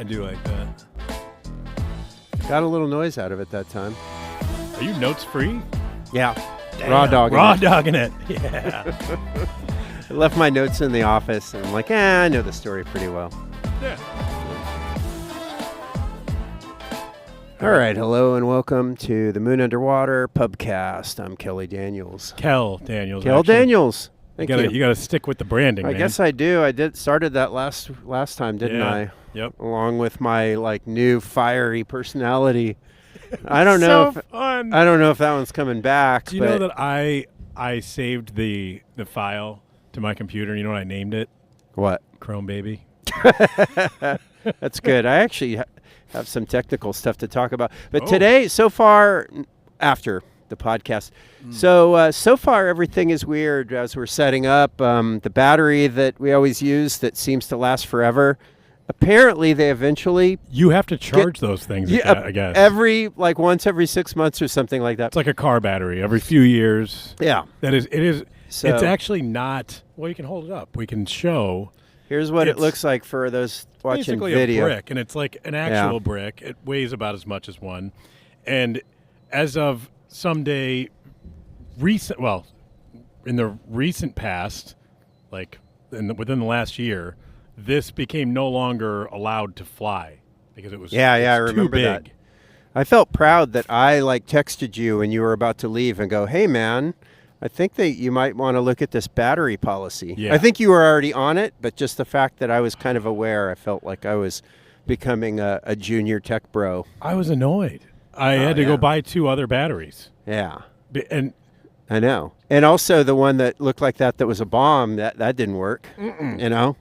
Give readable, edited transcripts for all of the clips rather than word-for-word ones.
I do like that. Got a little noise out of it that time. Are you notes free? Yeah. Damn. Raw dogging it. Yeah. I left my notes in the office, and I'm like, I know the story pretty well. Yeah. All right, hello and welcome to the Moon Underwater Pubcast. I'm Kelly Daniels. Kel Daniels. Kel Daniels. Thank you. You got to stick with the branding, I man. guess I do. I started that last time, didn't I? Yep. Along with my new fiery personality. I don't know fun. I don't know if that one's coming back. Do you know that I saved the file to my computer? You know what I named it? What? Chrome Baby. That's good. I actually have some technical stuff to talk about. But today, so far, after the podcast, so far everything is weird as we're setting up. The battery that we always use that seems to last forever, apparently they eventually... You have to charge those things, I guess. Once every 6 months or something like that. It's like a car battery every few years. Yeah. It is. So, it's actually not... Well, you can hold it up. We can show... Here's what it looks like for those watching basically video. A brick, and it's like an actual brick. It weighs about as much as one. And as of someday in the recent past, within the last year, this became no longer allowed to fly because it was I remember too big. that. I felt proud that I texted you when you were about to leave and go, "Hey man, I think that you might want to look at this battery policy." Yeah. I think you were already on it, but just the fact that I was kind of aware, I felt like I was becoming a junior tech bro. I was annoyed. I had to go buy 2 other batteries. Yeah. And I know. And also the one that looked like that was a bomb, that didn't work. You know?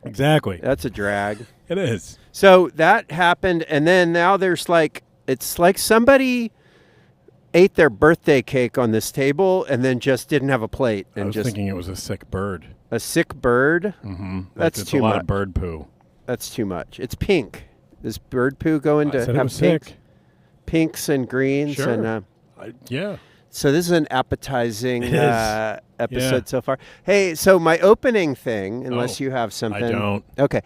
Exactly. That's a drag. It is. So that happened, and then now there's it's like somebody ate their birthday cake on this table and then just didn't have a plate. And I was thinking it was a sick bird. A sick bird? Mm-hmm. That's too much. A lot of bird poo. That's too much. It's pink. Does bird poo go into I said it was sick. Pinks and greens? Sure. And, yeah. So this is an appetizing episode so far. Hey, so my opening thing, unless you have something. I don't. Okay.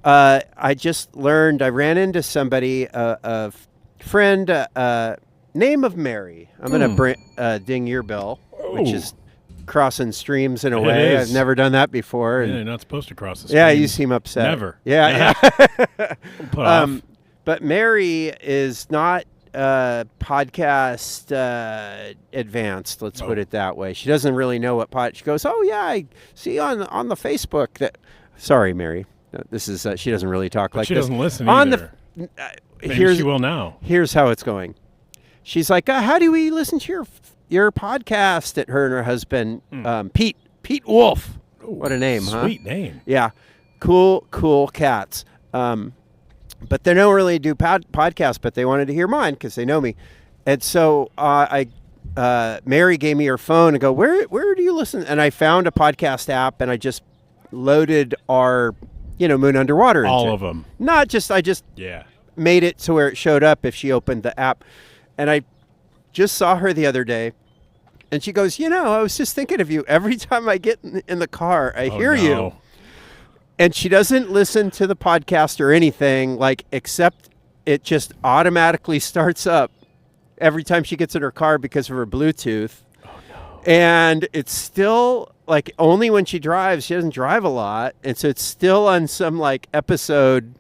I just learned, I ran into somebody, a friend, name of Mary. I'm going to ding your bell, which is crossing streams in a way. I've never done that before. Yeah, you're not supposed to cross the stream. Yeah, you seem upset. Never. Yeah. Put off. But Mary is not podcast advanced, let's put it that way. She doesn't really know what she goes, "Oh yeah, I see on the Facebook that..." Sorry, Mary. No, this is she doesn't really talk like she this. She doesn't listen either. Maybe she will now. Here's how it's going. She's like, "How do we listen to your podcast?" At her and her husband, Pete Wolf. Ooh, what a name, huh? Sweet name. Yeah, cool cats. But they don't really do podcasts, but they wanted to hear mine because they know me. And so Mary gave me her phone and go, where do you listen? And I found a podcast app, and I just loaded our, Moon Underwater into all of them. Not just, I just made it to where it showed up if she opened the app. And I just saw her the other day, and she goes, I was just thinking of you. Every time I get in the car, I hear you. And she doesn't listen to the podcast or anything, except it just automatically starts up every time she gets in her car because of her Bluetooth. Oh, no. And it's still, only when she drives. She doesn't drive a lot. And so it's still on some, episode,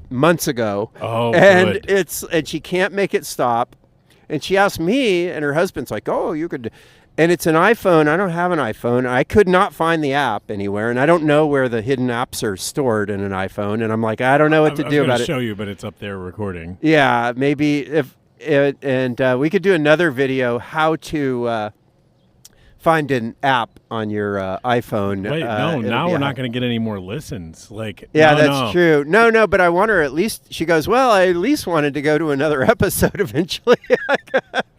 months ago. Oh, and good. And she can't make it stop. And she asked me, and her husband's like, "Oh, you could..." And it's an iPhone. I don't have an iPhone. I could not find the app anywhere, and I don't know where the hidden apps are stored in an iPhone. And I'm like, I don't know what to do about it. I was going to show you, but it's up there recording. Yeah, maybe we could do another video how to find an app on your iPhone. Wait, no, now we're not going to get any more listens. That's true. No, but I want her at least. She goes, well, I at least wanted to go to another episode eventually.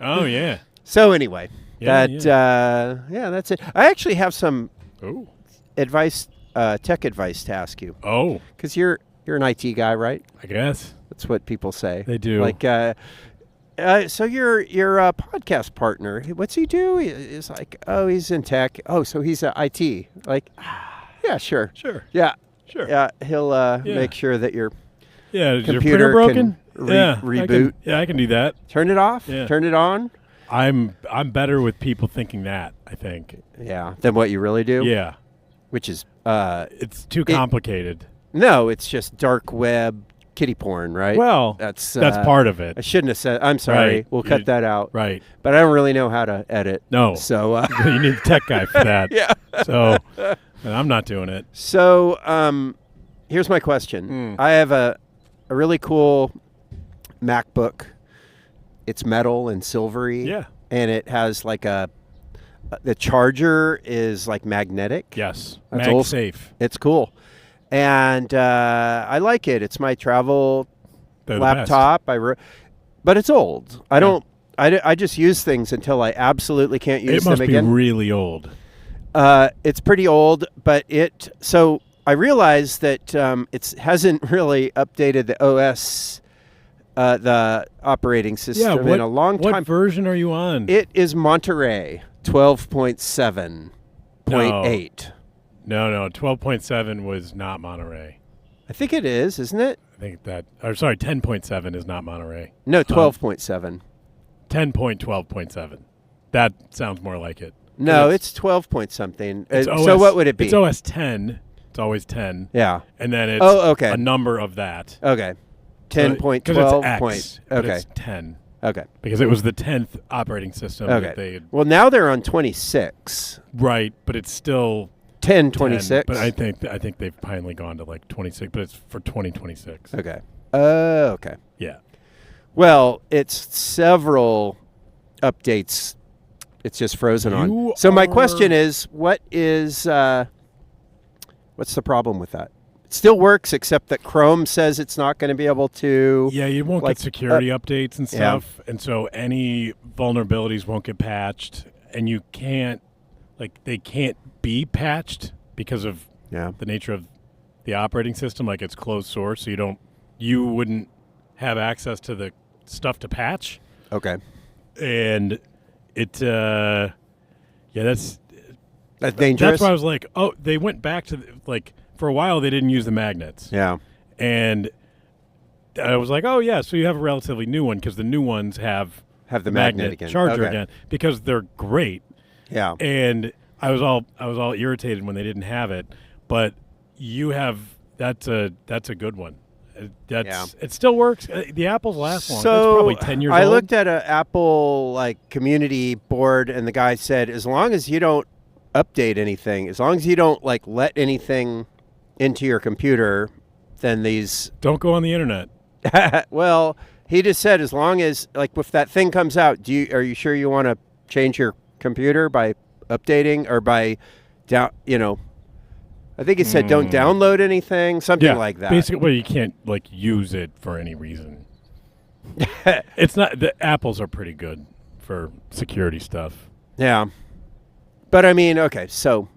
Oh yeah. So anyway. That's it. I actually have some advice, tech advice to ask you. Oh, because you're an IT guy, right? I guess that's what people say. They do. So your podcast partner, what's he do? He's like, he's in tech. Oh, so he's IT. Yeah, sure. Sure. Yeah. Sure. Yeah, he'll make sure that your Yeah, is your computer printer broken? can Yeah, reboot. I can do that. Turn it off. Yeah. Turn it on. I'm better with people thinking that, I think. Yeah, than what you really do. Yeah. Which is It's too complicated. no, it's just dark web kitty porn, right? Well, that's part of it. I shouldn't have said. I'm sorry. Right. We'll cut that out. Right. But I don't really know how to edit. No. So You need a tech guy for that. yeah. So and I'm not doing it. So here's my question. I have a really cool MacBook. It's metal and silvery. Yeah. And it has like the charger is like magnetic. Yes. That's old. MagSafe. It's cool. And I like it. It's my travel They're the laptop. But it's old. I don't. I just use things until I absolutely can't use It must them be again. really old. It's pretty old, but so I realized that it hasn't really updated the OS, the operating system in a long time. What version are you on? It is Monterey 12.7.8. No, 12.7 was not Monterey. I think it is, isn't it? I think that, or sorry, 10.7 is not Monterey. No, 12.7. 10.12.7. That sounds more like it. No, it's 12 point something. OS, so what would it be? It's OS 10. It's always 10. Yeah. And then it's okay. a number of that. Okay. 10.12. Because it's X, but okay. it's 10. Okay. Because it was the 10th operating system that they had. Well, now they're on 26. Right, but it's still 10.26. But I think they've finally gone to like 26, but it's for 2026. Okay. Okay. Yeah. Well, it's several updates. It's just frozen on. So my question is, what's the problem with that? It still works, except that Chrome says it's not going to be able to. Yeah, you won't get security updates and stuff, and so any vulnerabilities won't get patched, and you can't, they can't be patched because of the nature of the operating system. Like it's closed source, so you wouldn't have access to the stuff to patch. Okay. And it, that's dangerous. That's why I was like, oh, they went back to for a while they didn't use the magnets. Yeah. And I was like, oh yeah, so you have a relatively new one because the new ones have the magnet again. charger again because they're great. Yeah. And I was all irritated when they didn't have it, but you have that's a good one. It still works. The Apples last long. So it's probably 10 years old. I looked at an Apple community board, and the guy said, as long as you don't update anything, as long as you don't let anything into your computer, then these don't go on the internet. Well, he just said as long as if that thing comes out, are you sure you want to change your computer by updating or by I think he said don't download anything, something like that. Basically, well, you can't use it for any reason. It's not. The Apples are pretty good for security stuff. Yeah, but I mean, okay, so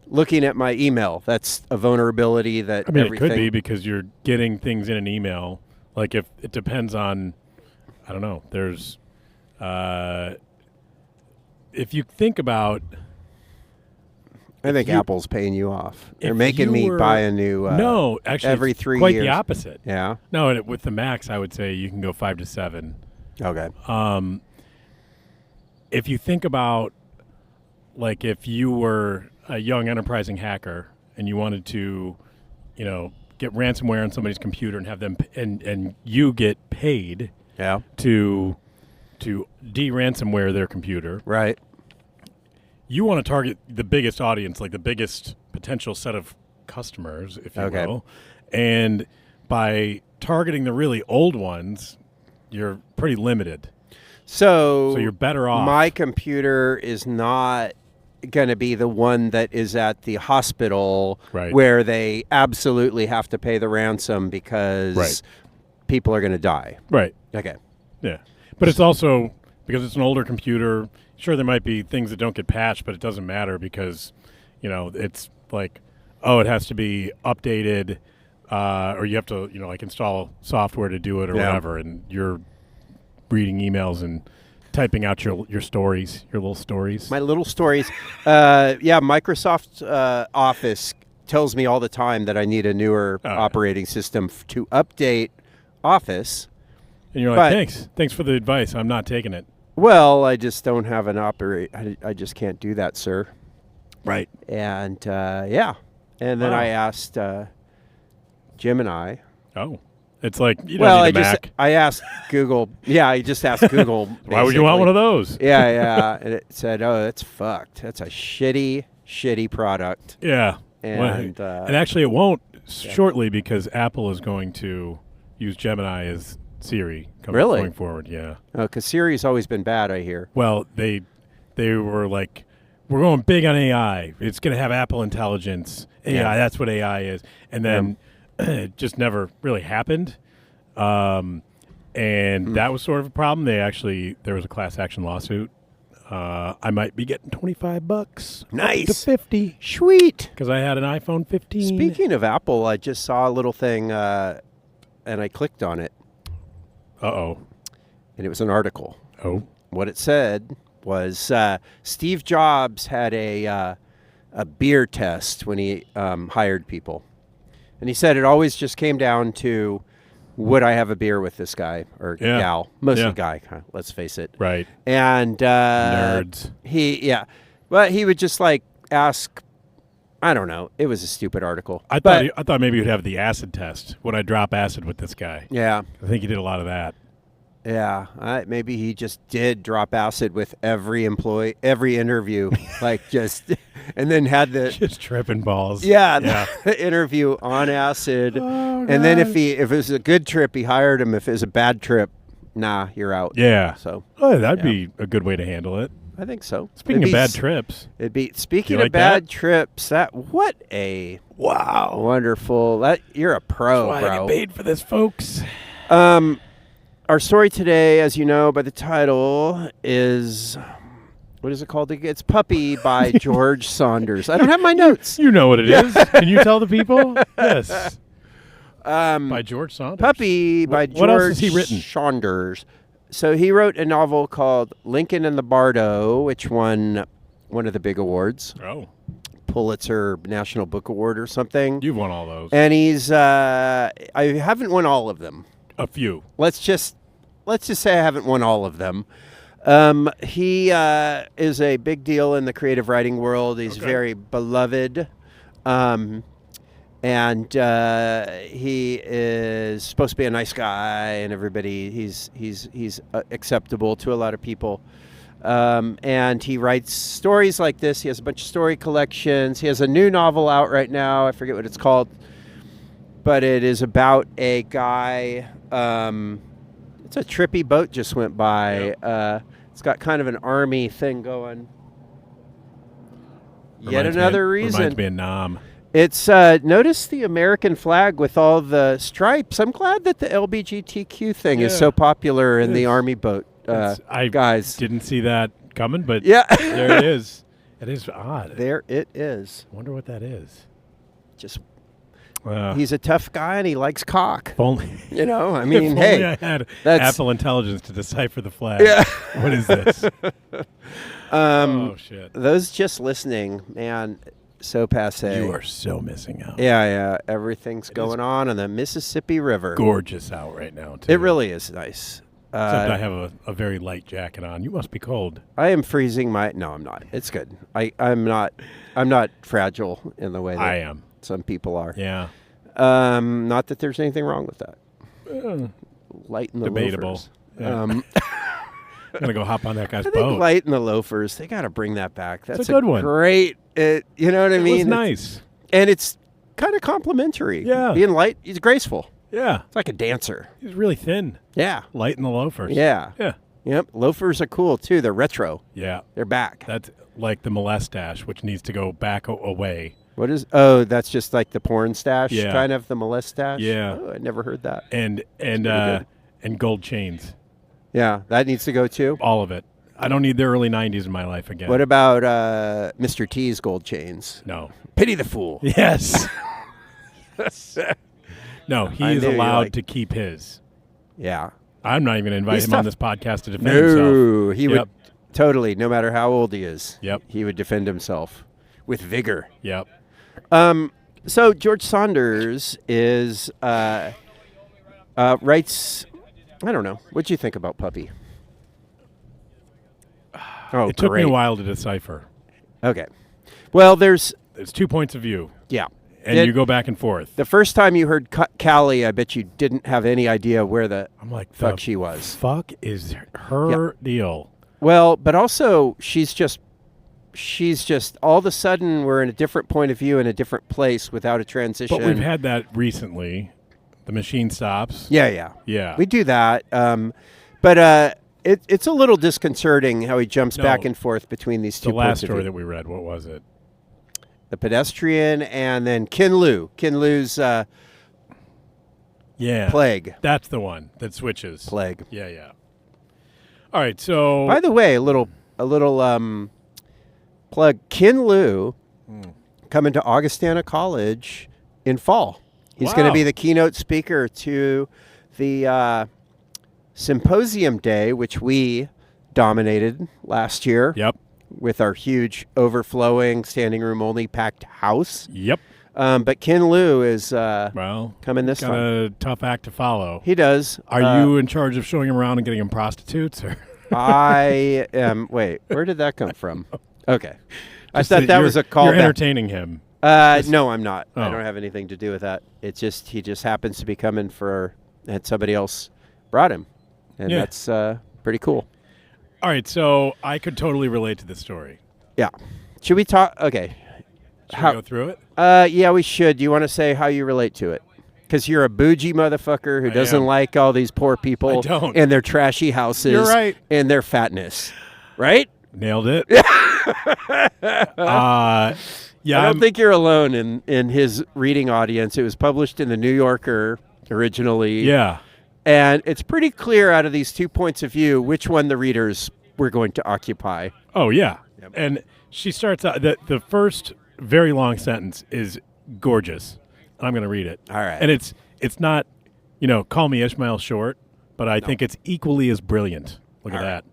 looking at my email, that's a vulnerability that it could be because you're getting things in an email. If it depends on, I don't know. There's, if you think about. I think Apple's paying you off. They're making me buy a new. No, actually, every it's 3 quite years. the opposite. Yeah. No, and with the Macs, I would say you can go 5 to 7. Okay. If you think about, if you were a young enterprising hacker and you wanted to, get ransomware on somebody's computer and have them, and you get paid. Yeah. To de-ransomware their computer. Right. You want to target the biggest audience, the biggest potential set of customers, if you will. And by targeting the really old ones, you're pretty limited. So you're better off. My computer is not going to be the one that is at the hospital where they absolutely have to pay the ransom because people are going to die. Right. Okay. Yeah. But it's also, because it's an older computer, sure, there might be things that don't get patched, but it doesn't matter because, it's it has to be updated, or you have to, install software to do it or whatever, and you're reading emails and typing out your stories, your little stories. My little stories. Microsoft Office tells me all the time that I need a newer operating system to update Office. And you're like, thanks for the advice. I'm not taking it. Well, I just don't have an I just can't do that, sir. Right. And and then I asked Gemini. Oh, it's like you don't need a Mac. I asked Google. Yeah, I just asked Google. Why would you want one of those? Yeah, and it said, "Oh, that's fucked. That's a shitty product." Yeah, and actually, it won't shortly because Apple is going to use Gemini as Siri going forward. Yeah. Oh, because Siri's always been bad, I hear. Well, they were like, we're going big on AI. It's going to have Apple Intelligence. AI, that's what AI is. And then it just never really happened. And that was sort of a problem. There was a class action lawsuit. I might be getting $25. Nice. To 50. Sweet. Because I had an iPhone 15. Speaking of Apple, I just saw a little thing, and I clicked on it. Uh-oh. And it was an article. Oh. What it said was Steve Jobs had a beer test when he hired people. And he said it always just came down to, would I have a beer with this guy or gal? Mostly guy, let's face it. Right. And nerds. But he would just like ask, I don't know. It was a stupid article. I thought maybe you'd have the acid test. Would I drop acid with this guy? Yeah. I think he did a lot of that. Yeah. Maybe he just did drop acid with every employee, every interview, and then had the just tripping balls. Yeah. The interview on acid. Oh, and then if it was a good trip, he hired him. If it was a bad trip, nah, you're out. Yeah. So that'd be a good way to handle it. I think so. Speaking of bad trips. Speaking of bad trips, what a wonderful, you're a pro, That's why I get paid for this, folks. Our story today, as you know by the title, is, what is it called? It's Puppy by George Saunders. I don't have my notes. You know what it is. Can you tell the people? Yes. By George Saunders. Puppy by George what else has he written? Saunders. So he wrote a novel called Lincoln and the Bardo, which won one of the big awards. Oh. Pulitzer National Book Award or something. You've won all those. And he's, I haven't won all of them. A few. Let's just say I haven't won all of them. He is a big deal in the creative writing world. He's very beloved. And he is supposed to be a nice guy, and everybody, he's acceptable to a lot of people. And he writes stories like this. He has a bunch of story collections. He has a new novel out right now. I forget what it's called, but it is about a guy. It's a trippy boat just went by. Yep. It's got kind of an army thing going. Reminds me of Nam. It's notice the American flag with all the stripes. I'm glad that the LGBTQ thing is so popular in the army boat. Guys, didn't see that coming, but there it is. It is odd. There it is. I wonder what that is. Just he's a tough guy and he likes cock. If only, I mean, hey, I had Apple Intelligence to decipher the flag. Yeah. What is this? Oh shit! Those just listening, man. So passe. You are so missing out. Yeah. Everything's going on the Mississippi River. Gorgeous out right now, too. It really is nice. Except I have a very light jacket on. You must be cold. I am freezing No, I'm not. It's good. I'm not fragile in the way that I am. Some people are. Yeah. Not that there's anything wrong with that. Lighten the debatable. Loafers. Yeah. I'm going to go hop on that guy's I boat. think Lighten the Loafers. They got to bring that back. That's a good one. Great. You know what I mean? It was nice. And it's kind of complimentary. Yeah. Being light, he's graceful. Yeah. It's like a dancer. He's really thin. Yeah. Lighten the Loafers. Yeah. Yeah. Yep. Loafers are cool, too. They're retro. Yeah. They're back. That's like the molestache, which needs to go back away. What is? Oh, that's just like the porn stash, Yeah. kind of the molestache. Yeah. Oh, I never heard that. And gold chains. Yeah, that needs to go too. All of it. I don't need the early 90s in my life again. What about Mr. T's gold chains? No. Pity the fool. Yes. No, he is allowed to keep his. Yeah. I'm not even going to invite him on this podcast to defend himself. himself. He would totally, no matter how old he is. Yep. He would defend himself with vigor. Yep. So George Saunders is writes. I don't know. What'd you think about Puppy? Oh, It took me great. a while to decipher. Okay. Well, there's 2 points of view, yeah. and you go back and forth. The first time you heard Callie, I bet you didn't have any idea where the I'm like, fuck the she was. fuck is her deal? Well, but also she's just all of a sudden we're in a different point of view in a different place without a transition. But we've had that recently. The machine stops. Yeah. Yeah. We do that. But it's a little disconcerting how he jumps back and forth between these two The last points of story view. that we read, what was it? The pedestrian and then Kin Lu's plague. That's the one that switches. Plague. Yeah. All right, so By the way, a little plug. Kin Lu coming to Augustana College in fall. He's going to Wow. be the keynote speaker to the symposium day, which we dominated last year. Yep. With our huge overflowing standing room only packed house. Yep. But Kin Lu is Well, coming this got time. a tough act to follow. He does. Are you in charge of showing him around and getting him prostitutes? Or I am. Wait, where did that come from? Okay. I Just thought that was a call. You're entertaining him. No, I'm not. I Oh. don't have anything to do with that. It's just he just happens to be coming and somebody else brought him, and Yeah. that's pretty cool. All right, so I could totally relate to this story. Yeah. Should we talk? Okay. Should we go through it? Yeah, we should. Do you want to say how you relate to it? Because you're a bougie motherfucker who I doesn't am. like all these poor people I don't. and their trashy houses You're right. and their fatness, right? Nailed it. Yeah, I don't think you're alone in his reading audience. It was published in the New Yorker originally. Yeah. And it's pretty clear out of these 2 points of view which one the readers were going to occupy. Oh, yeah. And she starts out, the first very long sentence is gorgeous. I'm going to read it. All right. And it's not, call me Ishmael short, but I think it's equally as brilliant. Look at that.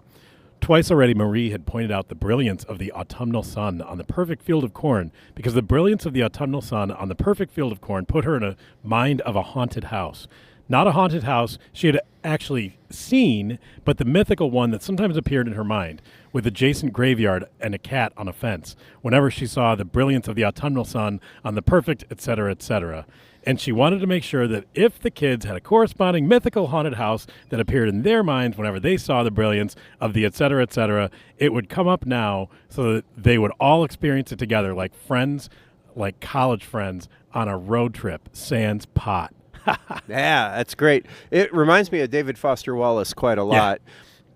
Twice already, Marie had pointed out the brilliance of the autumnal sun on the perfect field of corn, because the brilliance of the autumnal sun on the perfect field of corn put her in a mind of a haunted house. Not a haunted house she had actually seen, but the mythical one that sometimes appeared in her mind, with adjacent graveyard and a cat on a fence, whenever she saw the brilliance of the autumnal sun on the perfect, etc., etc. And she wanted to make sure that if the kids had a corresponding mythical haunted house that appeared in their minds whenever they saw the brilliance of the etc., etc., it would come up now so that they would all experience it together like friends, like college friends on a road trip, sans pot. Yeah, that's great. It reminds me of David Foster Wallace quite a lot.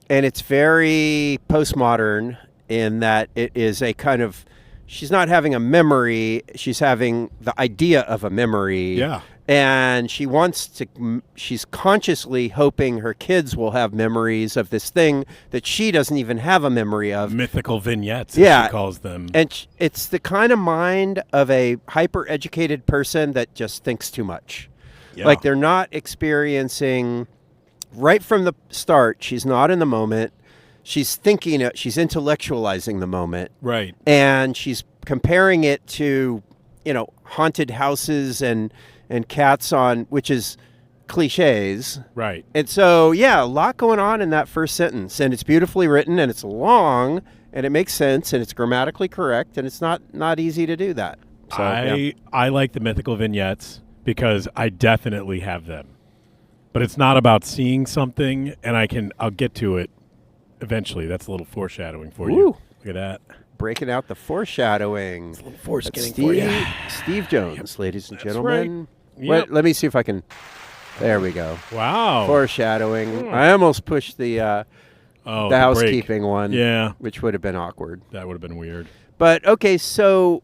And it's very postmodern in that it is a kind of, she's not having a memory, she's having the idea of a memory. Yeah. And she's consciously hoping her kids will have memories of this thing that she doesn't even have a memory of. Mythical vignettes, Yeah. as she calls them. And it's the kind of mind of a hyper-educated person that just thinks too much. Yeah. Like they're not experiencing, right from the start, she's not in the moment. She's thinking, she's intellectualizing the moment. Right. And she's comparing it to, haunted houses and cats on, which is cliches. Right. And so, yeah, a lot going on in that first sentence. And it's beautifully written and it's long and it makes sense and it's grammatically correct and it's not easy to do that. So, I like the mythical vignettes because I definitely have them. But it's not about seeing something, and I'll get to it eventually. That's a little foreshadowing for you. Ooh. Look at that. Breaking out the foreshadowing. A little foreskinning Steve, for you. Steve Jones, ladies and That's gentlemen. right. Yep. Let me see if I can. There we go. Wow. Foreshadowing. I almost pushed the the housekeeping one. Yeah. Which would have been awkward. That would have been weird. But okay, so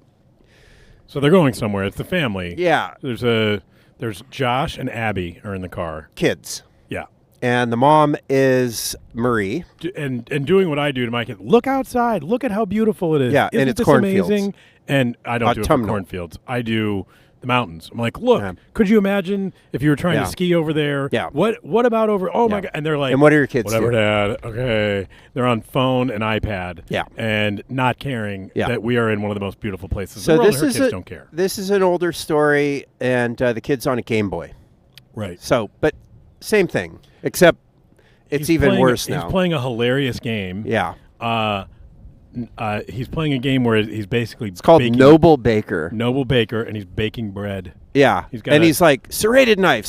they're going somewhere. It's the family. yeah, There's Josh and Abby are in the car. kids. Yeah. And the mom is Marie. And doing what I do to my kid. Look outside. Look at how beautiful it is. Yeah, Isn't and it's this cornfields. amazing? And I don't do it for Autumnal. cornfields. I do the mountains. I'm like, look, Yeah. could you imagine if you were trying Yeah. to ski over there? Yeah. What about over? Oh my Yeah. god! And they're like, And what do your kids whatever, do? Dad. Okay, they're on phone and iPad. Yeah. And not caring Yeah. that we are in one of the most beautiful places So in the world. this And her is kids don't care. this is an older story, and the kid's on a Game Boy. Right. So, but same thing, except it's even playing, worse now. He's playing a hilarious game. Yeah. He's playing a game where he's basically It's called Noble Baker. Noble Baker, and he's baking bread. Yeah. He's like, serrated knife,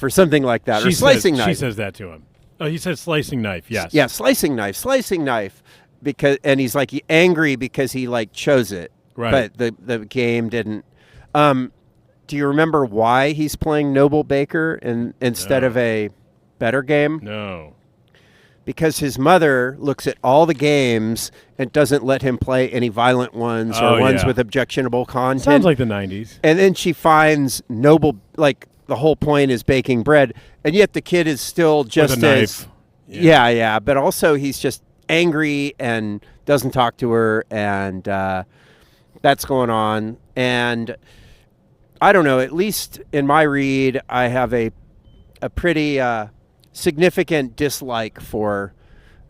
or something like that, or slicing knife. She says that to him. Oh, he says slicing knife, yes. Yeah, slicing knife. And he's like angry because he like chose it. Right. But the game didn't. Do you remember why he's playing Noble Baker instead of a better game? No. Because his mother looks at all the games and doesn't let him play any violent ones or ones with objectionable content. Sounds like the 90s. And then she finds Noble, like the whole point is baking bread, and yet the kid is still just With a as... knife. Yeah. But also he's just angry and doesn't talk to her, and that's going on. And I don't know, at least in my read, I have a pretty... significant dislike for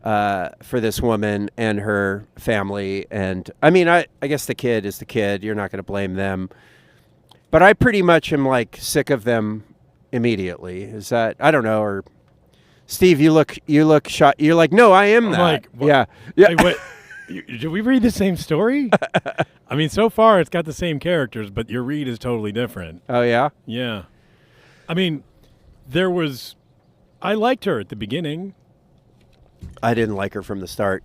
this woman and her family. And I mean, I guess the kid is the kid. You're not going to blame them. But I pretty much am like sick of them immediately. Is that, I don't know, or Steve, you look shot. You're like, no, I am I'm that. like, what? Yeah. Hey, what? Did we read the same story? I mean, so far it's got the same characters, but your read is totally different. Oh yeah. Yeah. I mean, I liked her at the beginning. I didn't like her from the start.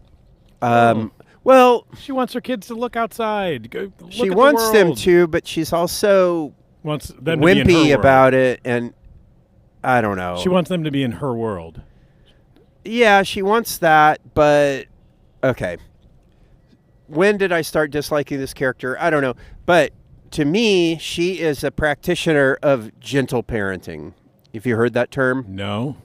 Well, She wants her kids to look outside. she wants them to, but she's also wants them to be in her wimpy world. about it, and I don't know. She wants them to be in her world. Yeah, she wants that, but okay. When did I start disliking this character? I don't know. But to me, she is a practitioner of gentle parenting. Have you heard that term? No.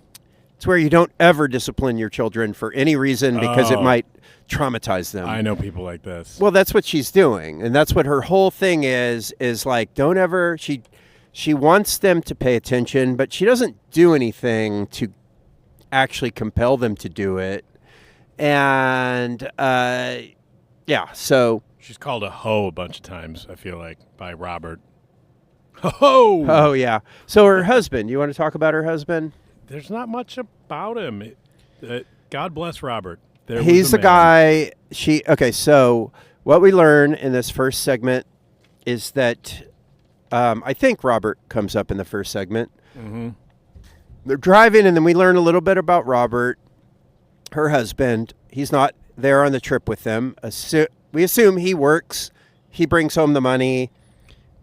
It's where you don't ever discipline your children for any reason because it Oh. might traumatize them. I know people like this. Well, that's what she's doing, and that's what her whole thing is like, don't ever... She wants them to pay attention, but she doesn't do anything to actually compel them to do it. And, yeah, so... She's called a hoe a bunch of times, I feel like, by Robert. Ho! Oh, yeah. So her husband, you want to talk about her husband? There's not much about him. God bless Robert. There He's was the man. guy... Okay, so what we learn in this first segment is that... I think Robert comes up in the first segment. Mm-hmm. They're driving, and then we learn a little bit about Robert, her husband. He's not there on the trip with them. We assume he works. He brings home the money,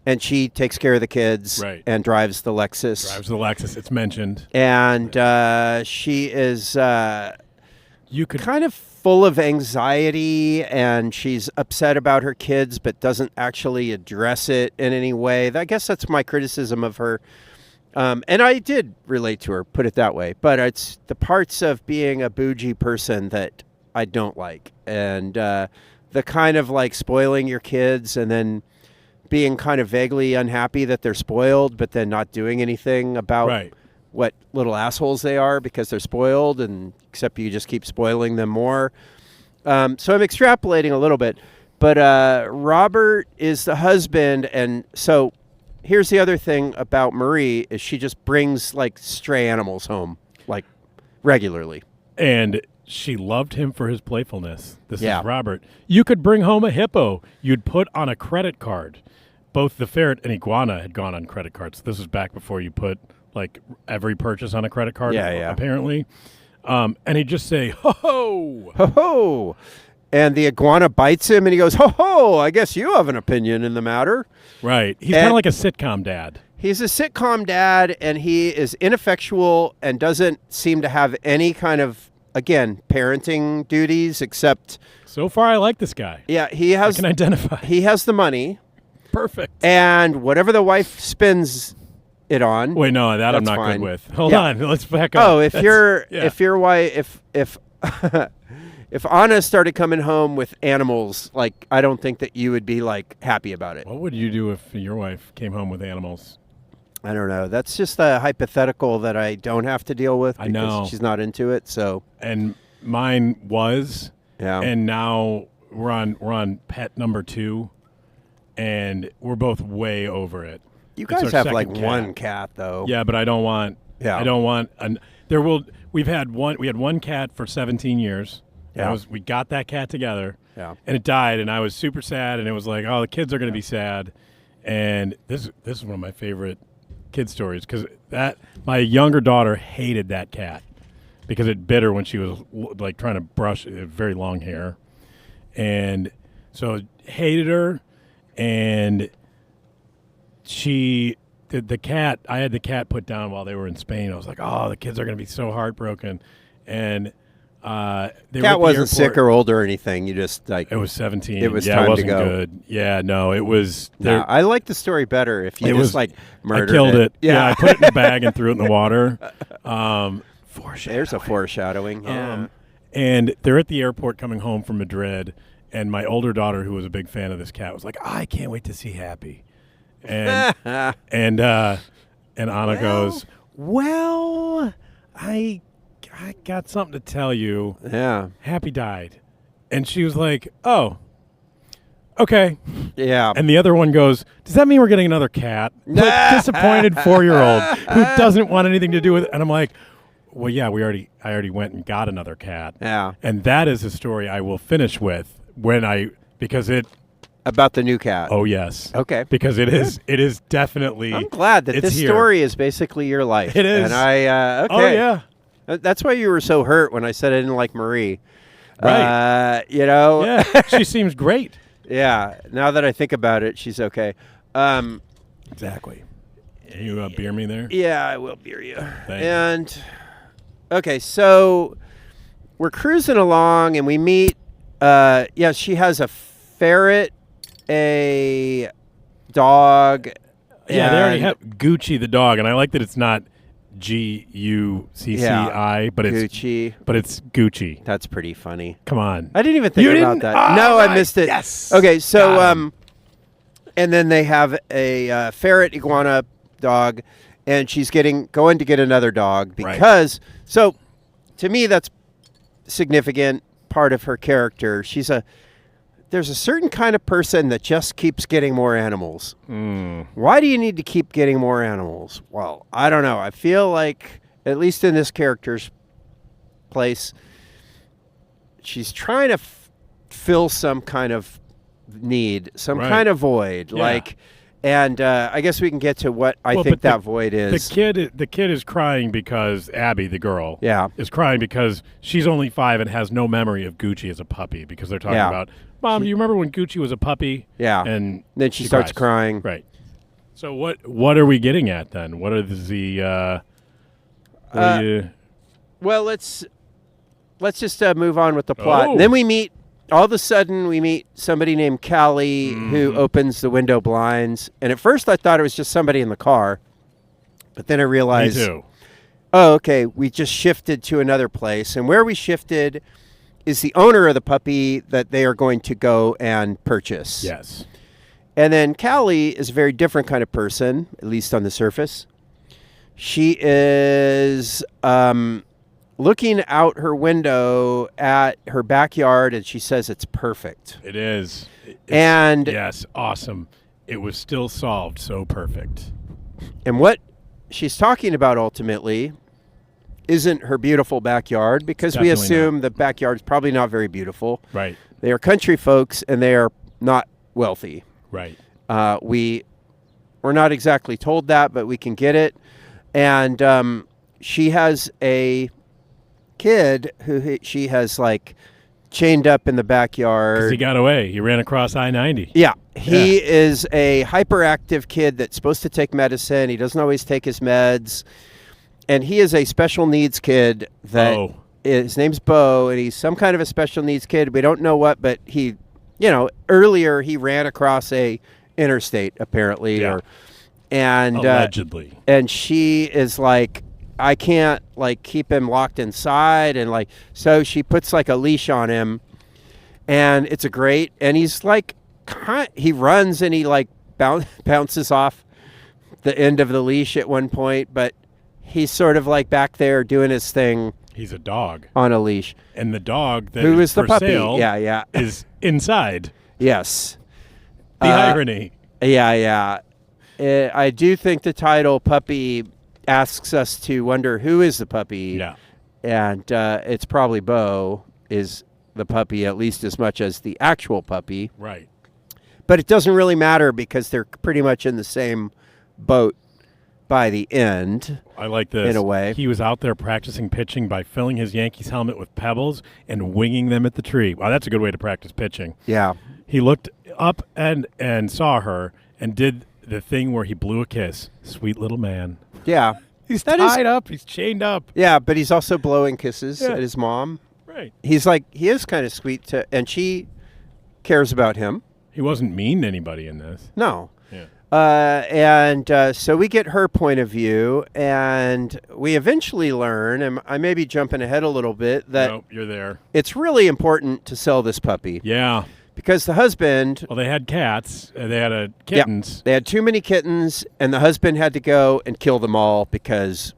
and she takes care of the kids and drives the Lexus. It's mentioned. And she is kind of full of anxiety, and she's upset about her kids, but doesn't actually address it in any way. I guess that's my criticism of her. And I did relate to her, put it that way. But it's the parts of being a bougie person that I don't like. And the kind of like spoiling your kids and then being kind of vaguely unhappy that they're spoiled, but then not doing anything about what little assholes they are because they're spoiled, and except you just keep spoiling them more. So I'm extrapolating a little bit. But Robert is the husband, and so... Here's the other thing about Marie is she just brings like stray animals home, like regularly. And she loved him for his playfulness. This is Robert. You could bring home a hippo you'd put on a credit card. Both the ferret and iguana had gone on credit cards. This was back before you put like every purchase on a credit card, apparently. And he'd just say, ho ho! Ho ho! And the iguana bites him, and he goes, ho ho, I guess you have an opinion in the matter. Right. He's kind of like a sitcom dad. He's a sitcom dad, and he is ineffectual and doesn't seem to have any kind of, again, parenting duties except... So far, I like this guy. Yeah, he has... I can identify. He has the money. Perfect. And whatever the wife spends it on... Wait, no, that I'm not good with. Hold on, let's back up. Oh, if your wife... if Anna started coming home with animals, like, I don't think that you would be like happy about it. What would you do if your wife came home with animals? I don't know. That's just a hypothetical that I don't have to deal with because I know. she's not into it. So, And mine was, yeah. and now we're on pet number 2, and we're both way over it. You It's guys our have second like cat. one cat though. Yeah, but I don't want. Yeah. I don't want. We had one cat for 17 years. Yeah. We got that cat together. Yeah. And it died, and I was super sad, and it was like, oh, the kids are going to be sad. And this is one of my favorite kid stories because my younger daughter hated that cat because it bit her when she was like trying to brush very long hair, and so hated her, and the cat. I had the cat put down while they were in Spain. I was like, oh, the kids are going to be so heartbroken, and Cat wasn't sick or old or anything. You just like it was 17. It was yeah, time it wasn't to go. good. Yeah, no, it was. No, I like the story better if you It just was like murdered I killed it. Yeah. I put it in a bag and threw it in the water. There's a foreshadowing. Yeah. And they're at the airport coming home from Madrid, and my older daughter, who was a big fan of this cat, was like, I can't wait to see Happy. And and Anna goes, well, I got something to tell you. Yeah. Happy died. And she was like, oh, okay. Yeah. And the other one goes, does that mean we're getting another cat? Like, disappointed 4-year-old who doesn't want anything to do with it. And I'm like, well, yeah, I already went and got another cat. Yeah. And that is a story I will finish with about the new cat. Oh, yes. Okay. Because it is definitely. I'm glad that this here. story is basically your life. It is. And I, okay. Oh, yeah. That's why you were so hurt when I said I didn't like Marie. Right. You know? Yeah. She seems great. Yeah. Now that I think about it, she's okay. Exactly. Can you beer me there? Yeah, I will beer you. Thanks. And, okay, so we're cruising along and we meet, she has a ferret, a dog. Yeah, they already have Gucci the dog, and I like that it's not Gucci, but Gucci. It's Gucci. That's pretty funny. Come on. I didn't even think about that. Oh, no, right. I missed it. Yes. Okay, so and then they have a ferret, iguana, dog, and she's going to get another dog because. Right. So, to me, that's significant part of her character. There's a certain kind of person that just keeps getting more animals. Why do you need to keep getting more animals? Well, I don't know. I feel like, at least in this character's place, she's trying to fill some kind of need, some kind of void. Yeah. And I guess we can get to what I think that void is. The kid is crying because Abby, the girl, is crying because she's only 5 and has no memory of Gucci as a puppy because they're talking about, Mom, do you remember when Gucci was a puppy? Yeah. And then she starts crying. Right. So what are we getting at then? What are the well, let's just move on with the plot. Oh. And then all of a sudden we meet somebody named Callie who opens the window blinds. And at first I thought it was just somebody in the car. But then I realized, Me too. Oh, okay, we just shifted to another place. And where we shifted is the owner of the puppy that they are going to go and purchase. Yes. And then Callie is a very different kind of person, at least on the surface. She is looking out her window at her backyard, and she says it's perfect. It is. Yes, awesome. It was still solved so perfect. And what she's talking about ultimately isn't her beautiful backyard, because we assume the backyard's probably not very beautiful. Right. They are country folks, and they are not wealthy. Right. We're not exactly told that, but we can get it. And she has a kid who she has like chained up in the backyard. Because he got away. He ran across I-90. Yeah. He is a hyperactive kid that's supposed to take medicine. He doesn't always take his meds. And he is a special needs kid that his name's Bo, and he's some kind of a special needs kid. We don't know what, but he, earlier he ran across a interstate apparently, allegedly. And she is like, I can't like keep him locked inside, and like so she puts like a leash on him, and it's a great. And he's like, he runs and he like bounces off the end of the leash at one point, but he's sort of like back there doing his thing. He's a dog on a leash, and the dog that who is is the for puppy? sale Yeah, is inside. Yes, the irony. Yeah. I do think the title "Puppy" asks us to wonder who is the puppy. Yeah, and it's probably Bo is the puppy at least as much as the actual puppy. Right. But it doesn't really matter because they're pretty much in the same boat by the end. I like this. In a way. He was out there practicing pitching by filling his Yankees helmet with pebbles and winging them at the tree. Wow, that's a good way to practice pitching. Yeah. He looked up and saw her and did the thing where he blew a kiss. Sweet little man. Yeah. He's tied up. He's chained up. Yeah, but he's also blowing kisses at his mom. Right. He's like, he is kind of sweet, and she cares about him. He wasn't mean to anybody in this. No. Yeah. And so we get her point of view, and we eventually learn, and I may be jumping ahead a little bit, that Nope, you're there. it's really important to sell this puppy. Yeah. Because the husband... Well, they had cats. They had kittens. Yeah, they had too many kittens, and the husband had to go and kill them all because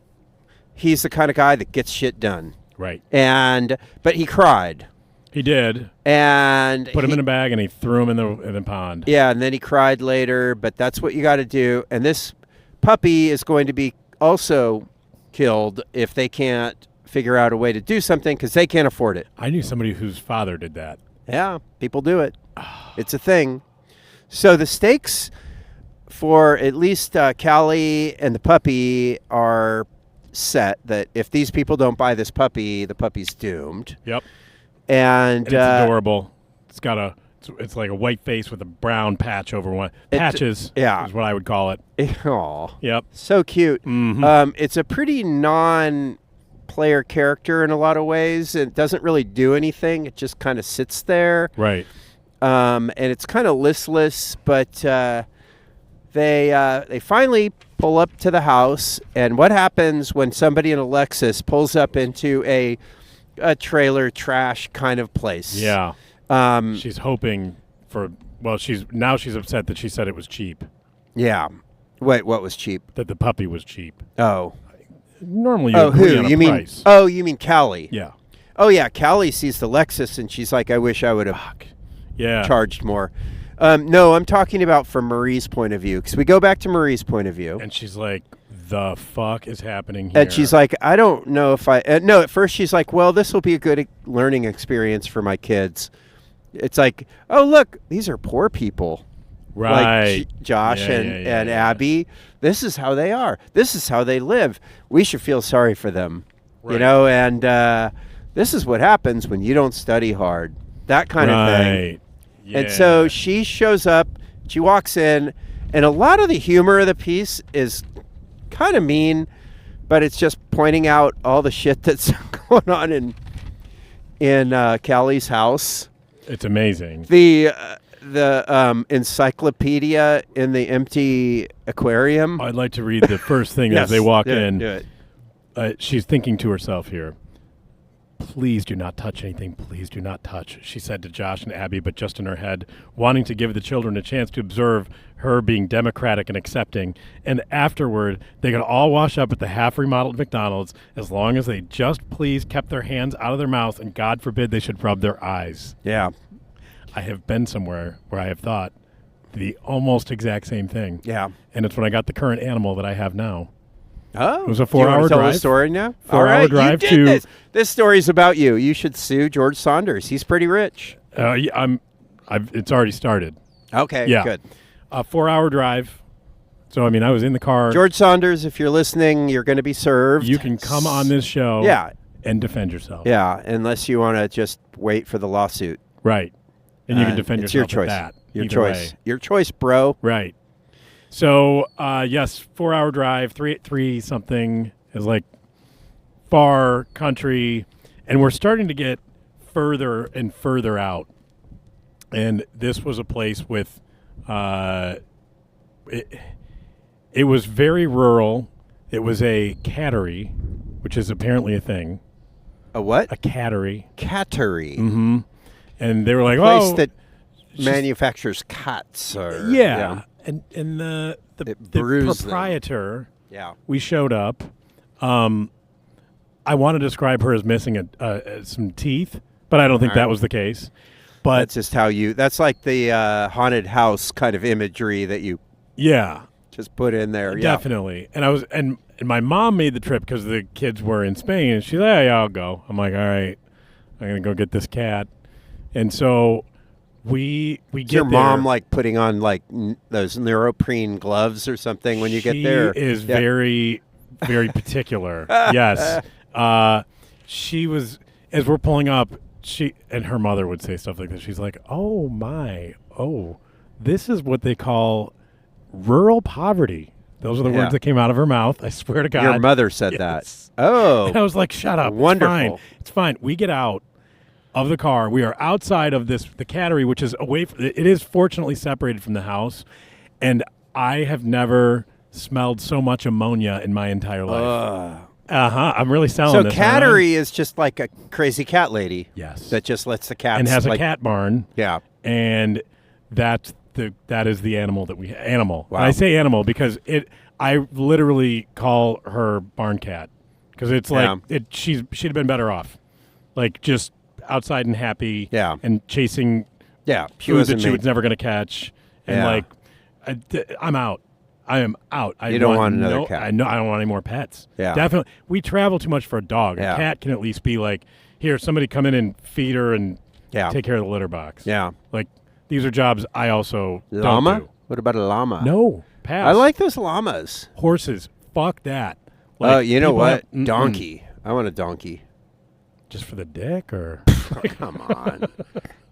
he's the kind of guy that gets shit done. Right. But he cried. He did. And put him in a bag, and he threw him in the pond. Yeah, and then he cried later, but that's what you got to do. And this puppy is going to be also killed if they can't figure out a way to do something because they can't afford it. I knew somebody whose father did that. Yeah, people do it. It's a thing. So the stakes for at least Callie and the puppy are set that if these people don't buy this puppy, the puppy's doomed. Yep. And it's adorable. It's got it's like a white face with a brown patch over one. Patches is what I would call it. Aw. Yep. So cute. Mm-hmm. It's a pretty non-player character in a lot of ways. It doesn't really do anything. It just kind of sits there. Right. And it's kind of listless, but they finally pull up to the house. And what happens when somebody in a Lexus pulls up into a trailer trash kind of place? Yeah. She's hoping for. Well, she's upset that she said it was cheap. Yeah. Wait, what was cheap? That the puppy was cheap. Oh. Normally, you agree on a price. Oh, you mean Callie? Yeah. Oh yeah, Callie sees the Lexus and she's like, I wish I would have charged more. No, I'm talking about from Marie's point of view, because we go back to Marie's point of view. And she's like, the fuck is happening here? And she's like, I don't know if I... no, at first she's like, well, this will be a good learning experience for my kids. It's like, oh, look, these are poor people. Right. Like Josh and Abby. This is how they are. This is how they live. We should feel sorry for them. Right. You know, and this is what happens when you don't study hard. That kind of thing. Yeah. And so she shows up, she walks in, and a lot of the humor of the piece is kind of mean, but it's just pointing out all the shit that's going on in Callie's house. It's amazing. The encyclopedia in the empty aquarium. I'd like to read the first thing as they walk in. Do it. She's thinking to herself here. Please do not touch anything. Please do not touch, she said to Josh and Abby, but just in her head, wanting to give the children a chance to observe her being democratic and accepting. And afterward, they could all wash up at the half-remodeled McDonald's as long as they just please kept their hands out of their mouth, and God forbid they should rub their eyes. Yeah. I have been somewhere where I have thought the almost exact same thing. Yeah. And it's when I got the current animal that I have now. Oh, it was a 4-hour drive. Tell the story now. 4-hour drive to. This story's about you. You should sue George Saunders. He's pretty rich. It's already started. Okay. Yeah. Good. A 4-hour drive. So I mean, I was in the car. George Saunders, if you're listening, you're going to be served. You can come on this show. Yeah. And defend yourself. Yeah, unless you want to just wait for the lawsuit. Right. And you can defend yourself. It's your choice. At that. Your choice. Your choice, bro. Right. So, yes, 4-hour drive, 3 something is like far country, and we're starting to get further and further out. And this was a place with, it was very rural. It was a cattery, which is apparently a thing. A what? A cattery. Cattery. Mm-hmm. And they were like, Place that manufactures cats. Or, yeah. And the brews proprietor, yeah, we showed up. I want to describe her as missing some teeth, but I don't think that was the case. But that's just how that's like the haunted house kind of imagery that you just put in there. Definitely. And and my mom made the trip because the kids were in Spain, and she's like, yeah, I'll go. I'm like, all right, I'm gonna go get this cat. And so we get your there. mom like putting on like those neoprene gloves or something when you get there? She is very, very particular. Yes. She was, as we're pulling up, and her mother would say stuff like this. She's like, this is what they call rural poverty. Those are the words that came out of her mouth. I swear to God. Your mother said that. Oh. And I was like, shut up. Wonderful. It's fine. We get out of the car. We are outside of the cattery, which is away from, it is fortunately separated from the house. And I have never smelled so much ammonia in my entire life. I'm really selling this. So cattery is just like a crazy cat lady. Yes. That just lets the cats. And has a cat barn. Yeah. And that is the animal that we animal. Wow. And I say animal because I literally call her barn cat because it's like she'd have been better off, like just outside and happy. Yeah. And chasing. Yeah. Food that she was never going to catch, and I'm out. I am out. You don't want another cat. I don't want any more pets. Yeah. Definitely. We travel too much for a dog. Yeah. A cat can at least be like, here, somebody come in and feed her and take care of the litter box. Yeah. Like, these are jobs I also llama? don't do. What about a llama? No. Pass. I like those llamas. Horses. Fuck that. Oh, you know what? Donkey. I want a donkey. Just for the dick, or? Come on.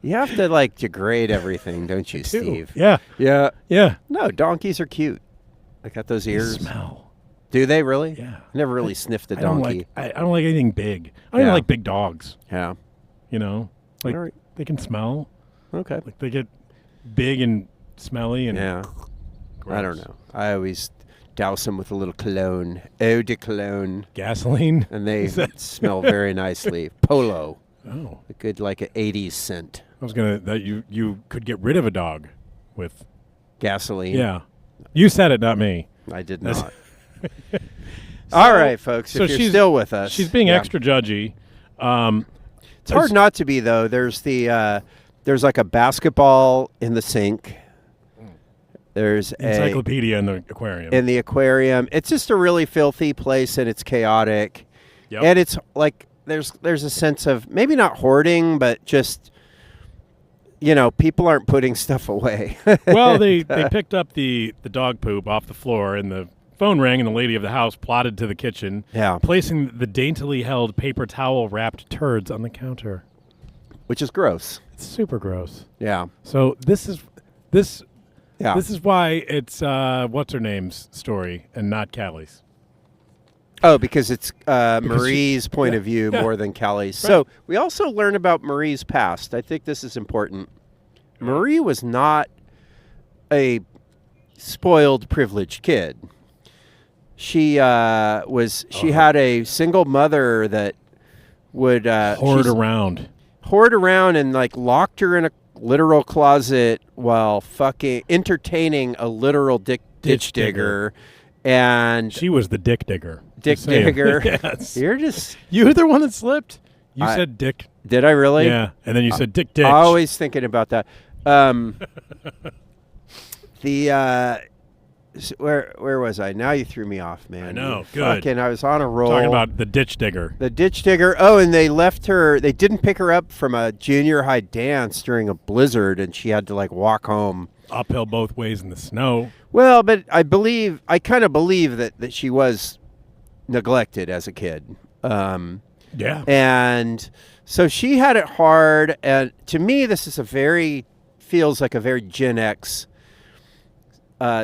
You have to, like, degrade everything, don't you, Steve? Yeah. Yeah. Yeah. No, donkeys are cute. I got those ears. They smell. Do they really? Yeah. I never really sniffed a donkey. I don't like anything big. I don't even like big dogs. Yeah. You know? Like, they can smell. Okay. Like, they get big and smelly and gross. I don't know. I always douse them with a little cologne. Eau de cologne. Gasoline? And they smell very nicely. Polo. Oh. A good, like, an 80s scent. I was going to, that you could get rid of a dog with gasoline. Yeah. You said it, not me. I did not. All right, folks. So if you're still with us. She's being extra judgy. It's hard not to be, though. There's there's like a basketball in the sink. There's encyclopedia in the aquarium. In the aquarium. It's just a really filthy place, and it's chaotic. Yep. And it's like there's a sense of maybe not hoarding, but just, you know, people aren't putting stuff away. Well, they picked up the dog poop off the floor, and the phone rang, and the lady of the house plodded to the kitchen, placing the daintily held paper towel-wrapped turds on the counter. Which is gross. It's super gross. Yeah. So this is why it's what's her name's story and not Callie's. Oh, because it's Marie's point of view more than Callie's. Right. So we also learn about Marie's past. I think this is important. Marie was not a spoiled, privileged kid. She had a single mother that would hoard around and like locked her in a literal closet while entertaining a literal ditch digger. And she was the dick digger. Dick digger. Yes. You're the one that slipped. You said dick. Did I really? Yeah. And then you said dick ditch. Always thinking about that. Where was I? Now you threw me off, man. I know. Good. I was on a roll. Talking about the ditch digger. The ditch digger. Oh, and they left her. They didn't pick her up from a junior high dance during a blizzard, and she had to like walk home uphill both ways in the snow. Well, but I kind of believe that she was neglected as a kid. Yeah. And so she had it hard. And to me, this is feels like a very Gen X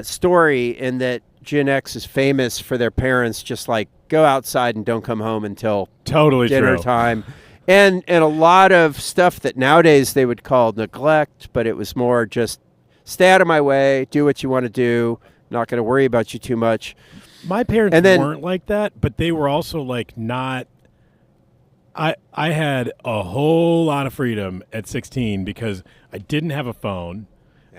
story, in that Gen X is famous for their parents just like go outside and don't come home until dinner time. And a lot of stuff that nowadays they would call neglect, but it was more just stay out of my way, do what you want to do, not going to worry about you too much. My parents And then- weren't like that, but they were also like not. I had a whole lot of freedom at 16 because I didn't have a phone.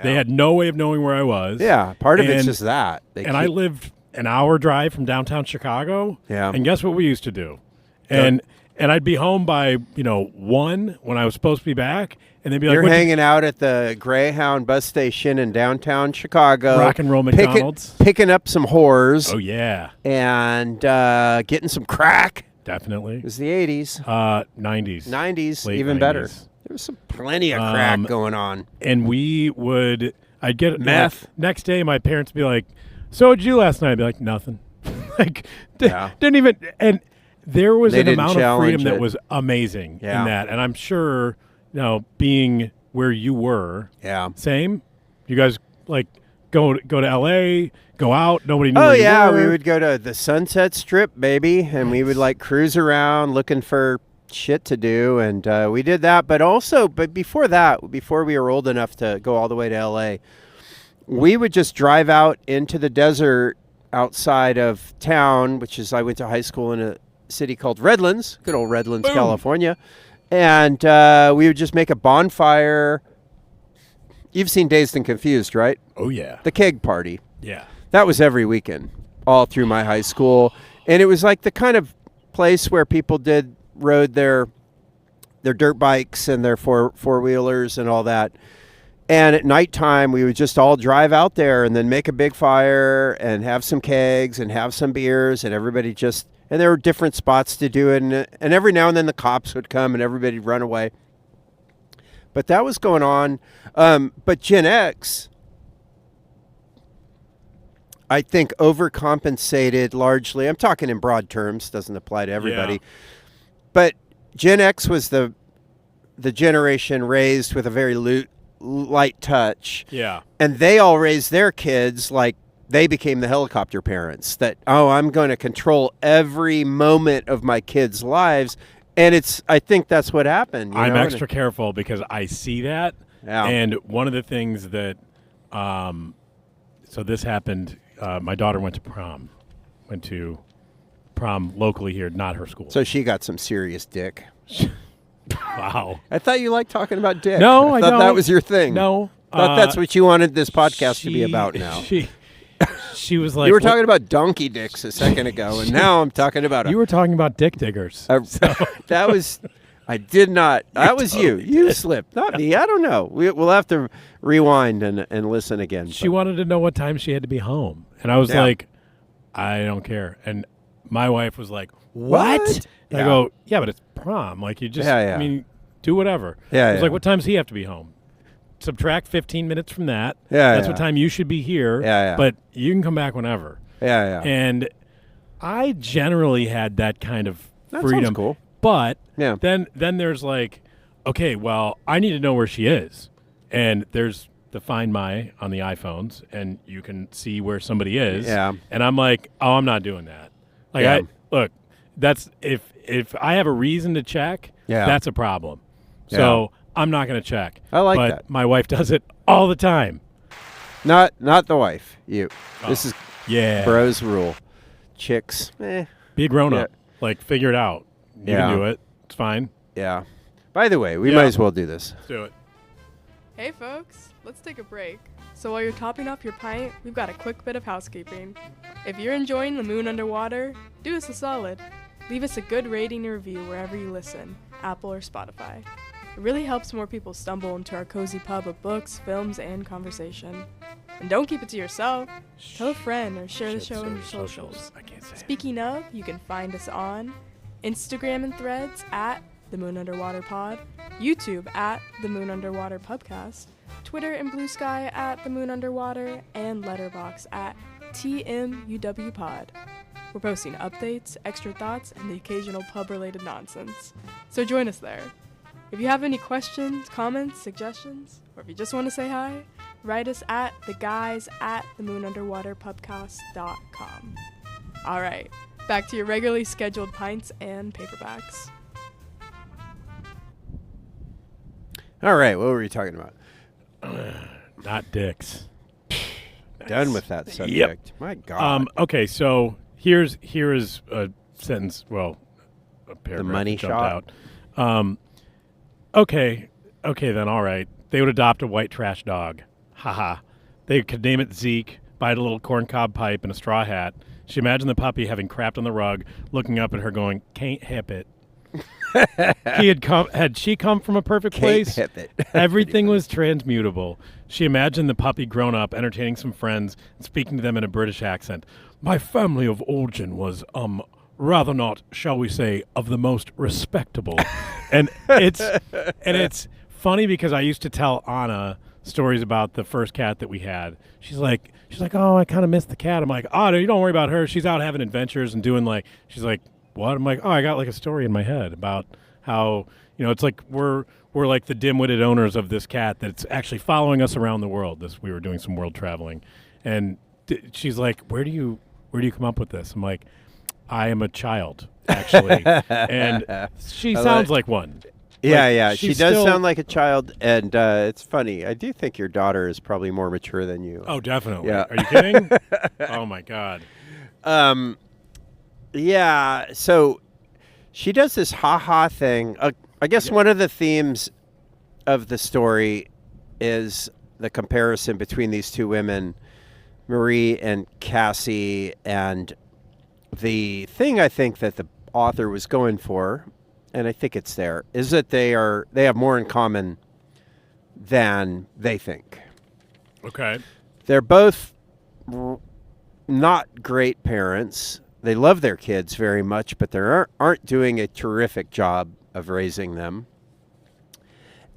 They had no way of knowing where I was. Yeah, part of it's And- just that. I lived an hour drive from downtown Chicago. Yeah. And guess what we used to do? And I'd be home by 1 when I was supposed to be back, and they'd be like, You're "What did- hanging out at the Greyhound bus station in downtown Chicago. Rock and roll McDonald's. Picking up some whores. Oh yeah, And getting some crack. definitely. It was the 80s. 90s. 90s, Late even 90s. better. There was some plenty of crack going on. And I'd get Meth. Next day, my parents would be like, "So what'd you do last night?" I'd be like, "Nothing." Like, didn't even. And there was They an didn't amount of freedom challenge that it. was amazing Yeah. in that. And I'm sure, being where you were, Yeah. same. You guys like go to LA, go out. Nobody knew. Oh, where you yeah. were. We would go to the Sunset Strip, baby. And we would like cruise around looking for shit to do. And we did that. But before that, before we were old enough to go all the way to LA, we would just drive out into the desert outside of town, I went to high school in a city called Redlands, good old Redlands, California. And we would just make a bonfire. You've seen Dazed and Confused, right? Oh yeah. The keg party. Yeah. That was every weekend, all through my high school. And it was like the kind of place where people rode their dirt bikes and their four-wheelers and all that. And at nighttime, we would just all drive out there and then make a big fire and have some kegs and have some beers, and everybody and there were different spots to do it. And every now and then the cops would come and everybody'd run away. But that was going on. But Gen X, I think, overcompensated largely. I'm talking in broad terms, doesn't apply to everybody. Yeah. But Gen X was the generation raised with a very light touch. Yeah. And they all raised their kids like they became the helicopter parents. That, I'm going to control every moment of my kids' lives. And I think that's what happened. I'm extra careful because I see that. Yeah. And one of the things that, so this happened, my daughter went to prom locally here, not her school. So she got some serious dick. Wow. I thought you liked talking about dick. No, I thought don't. that was your thing. No. I thought that's what you wanted this podcast to be about now. She was like, You were talking about donkey dicks a second ago, and now I'm talking about you were talking about dick diggers. that was. I did not. That was you. You slipped, not me. I don't know. We'll have to rewind and listen again. She wanted to know what time she had to be home, and I was like, I don't care. And my wife was like, what? And I go, yeah, but it's prom. Like, you just, I mean, do whatever. I was like, what time does he have to be home? Subtract 15 minutes from that. That's what time you should be here. But you can come back whenever. And I generally had that kind of freedom. Sounds cool. But then there's like, okay, well, I need to know where she is. And there's the Find My on the iPhones, and you can see where somebody is. And I'm like, I'm not doing that. Like, look, that's if I have a reason to check, that's a problem. So I'm not going to check. I like but that. My wife does it all the time. Not the wife. You. This is bros rule. Chicks. Be a grown up. Like, figure it out. You can do it. It's fine. Yeah. By the way, we might as well do this. Let's do it. Hey folks, let's take a break. So while you're topping off your pint, we've got a quick bit of housekeeping. If you're enjoying The Moon Underwater, do us a solid. Leave us a good rating and review wherever you listen, Apple or Spotify. It really helps more people stumble into our cozy pub of books, films, and conversation. And don't keep it to yourself. Tell a friend or share the show on your socials. I can't say it. Speaking of, you can find us on Instagram and Threads at The Moon Underwater Pod, YouTube at The Moon Underwater Pubcast, Twitter and Blue Sky at The Moon Underwater, and Letterboxd at TMUW Pod. We're posting updates, extra thoughts, and the occasional pub-related nonsense. So join us there. If you have any questions, comments, suggestions, or if you just want to say hi, write us at theguys@themoonunderwaterpubcast.com. All right, back to your regularly scheduled pints and paperbacks. All right, what were we talking about? Not dicks. done with that subject. My God. Okay, so here is a sentence. Well, a paragraph. The money that jumped shot. out. Okay, then all right. They would adopt a white trash dog. Haha. They could name it Zeke, buy it a little corncob pipe and a straw hat. She imagined the puppy having crapped on the rug, looking up at her going, "Can't hip it." Had she come from a perfect place? Hip it. Everything was transmutable. She imagined the puppy grown up, entertaining some friends, and speaking to them in a British accent. My family of origin was, rather not, shall we say, of the most respectable. and it's funny because I used to tell Anna stories about the first cat that we had. She's like, oh, I kind of missed the cat. I'm like, oh, no, you don't worry about her. She's out having adventures and doing she's like, what? I'm like, oh, I got like a story in my head about how, it's like we're like the dim-witted owners of this cat that's actually following us around the world. We were doing some world traveling. And she's like, where do you come up with this? I'm like, I am a child, actually. And she sounds like one. Yeah. She does sound like a child, and it's funny. I do think your daughter is probably more mature than you. Oh, definitely. Yeah. Are you kidding? Oh, my God. Yeah, so she does this ha-ha thing. I guess one of the themes of the story is the comparison between these two women, Marie and Cassie, and the thing I think that the author was going for, and I think it's there, is that they have more in common than they think. Okay. They're both not great parents. They love their kids very much, but they aren't doing a terrific job of raising them.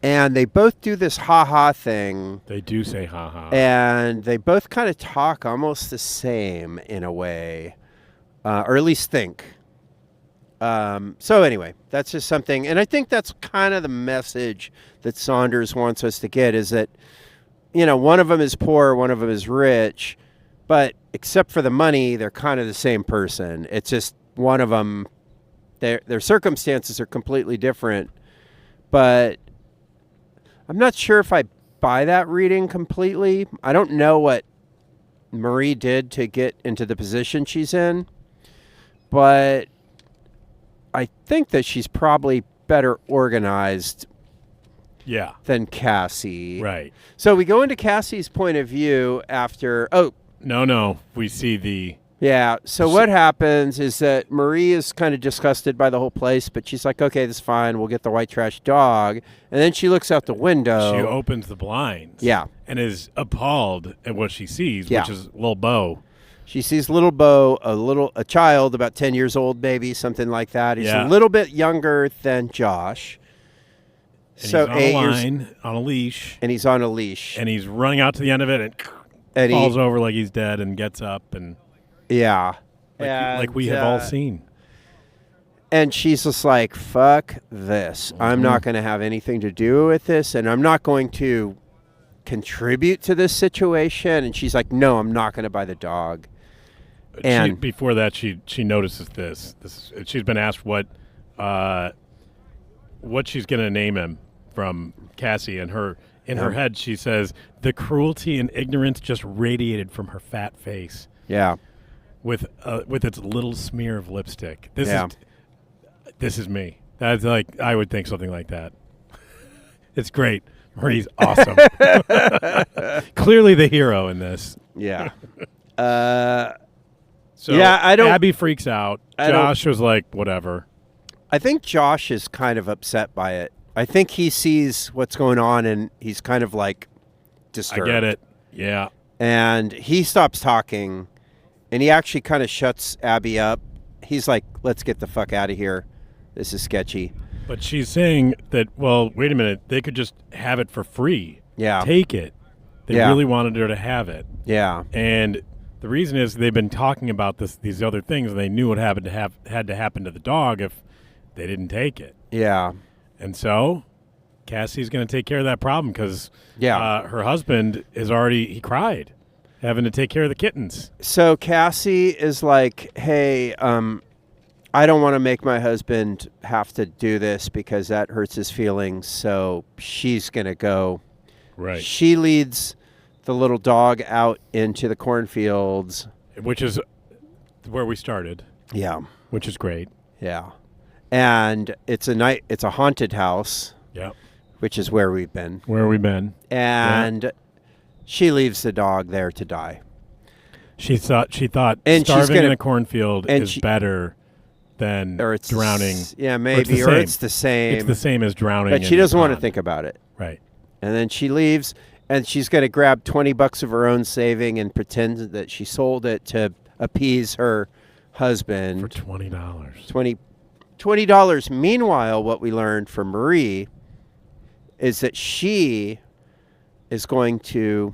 And they both do this ha-ha thing. They do say ha-ha. And they both kind of talk almost the same in a way, or at least think. So anyway, that's just something. And I think that's kind of the message that Saunders wants us to get, is that, one of them is poor, one of them is rich. But except for the money, they're kind of the same person. It's just one of them, their circumstances are completely different. But I'm not sure if I buy that reading completely. I don't know what Marie did to get into the position she's in. But I think that she's probably better organized than Cassie. Right. So we go into Cassie's point of view after... No. We see the... Yeah. So what happens is that Marie is kind of disgusted by the whole place, but she's like, okay, that's fine. We'll get the white trash dog. And then she looks out the window. She opens the blinds. Yeah. And is appalled at what she sees, which is little Bo. She sees little Bo, a child, about 10 years old, maybe, something like that. He's a little bit younger than Josh. And so he's on a line, on a leash. And he's on a leash. And he's running out to the end of it and falls over like he's dead and gets up. And yeah. Like we have all seen. And she's just like, fuck this. Mm-hmm. I'm not going to have anything to do with this, and I'm not going to contribute to this situation. And she's like, no, I'm not going to buy the dog. And before that, she notices this. She's been asked what she's going to name him from Cassie, and her head she says the cruelty and ignorance just radiated from her fat face. Yeah, with its little smear of lipstick. This is me. That's like I would think something like that. It's great. Marie's awesome. Clearly the hero in this. Yeah. So yeah, Abby freaks out. Josh was like, whatever. I think Josh is kind of upset by it. I think he sees what's going on and he's kind of like disturbed. I get it. Yeah. And he stops talking and he actually kind of shuts Abby up. He's like, let's get the fuck out of here. This is sketchy. But she's saying that, well, wait a minute. They could just have it for free. Yeah. Take it. They really wanted her to have it. Yeah. And the reason is they've been talking about these other things, and they knew what had to happen to the dog if they didn't take it. Yeah. And so Cassie's going to take care of that problem because her husband he cried having to take care of the kittens. So Cassie is like, hey, I don't want to make my husband have to do this because that hurts his feelings. So she's going to go. Right. She leads the little dog out into the cornfields. Which is where we started. Yeah. Which is great. Yeah. And it's a haunted house. Yep. Which is where we've been. Where we've been. And she leaves the dog there to die. She thought and starving in a cornfield is better than drowning. Yeah, maybe. Or it's the same. It's the same as drowning. But she doesn't want to think about it. Right. And then she leaves, and she's going to grab $20 of her own saving and pretend that she sold it to appease her husband. For $20. $20. Meanwhile, what we learned from Marie is that she is going to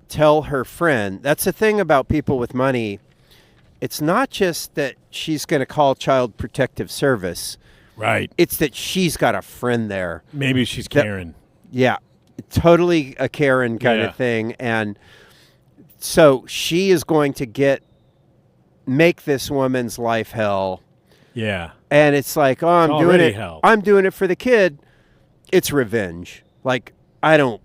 tell her friend. That's the thing about people with money. It's not just that she's going to call Child Protective Service. Right. It's that she's got a friend there. Maybe she's Karen. Yeah. Totally a Karen kind of thing. And so she is going to make this woman's life hell. Yeah. And it's like, oh, I'm doing it. Hell. I'm doing it for the kid. It's revenge. Like, I don't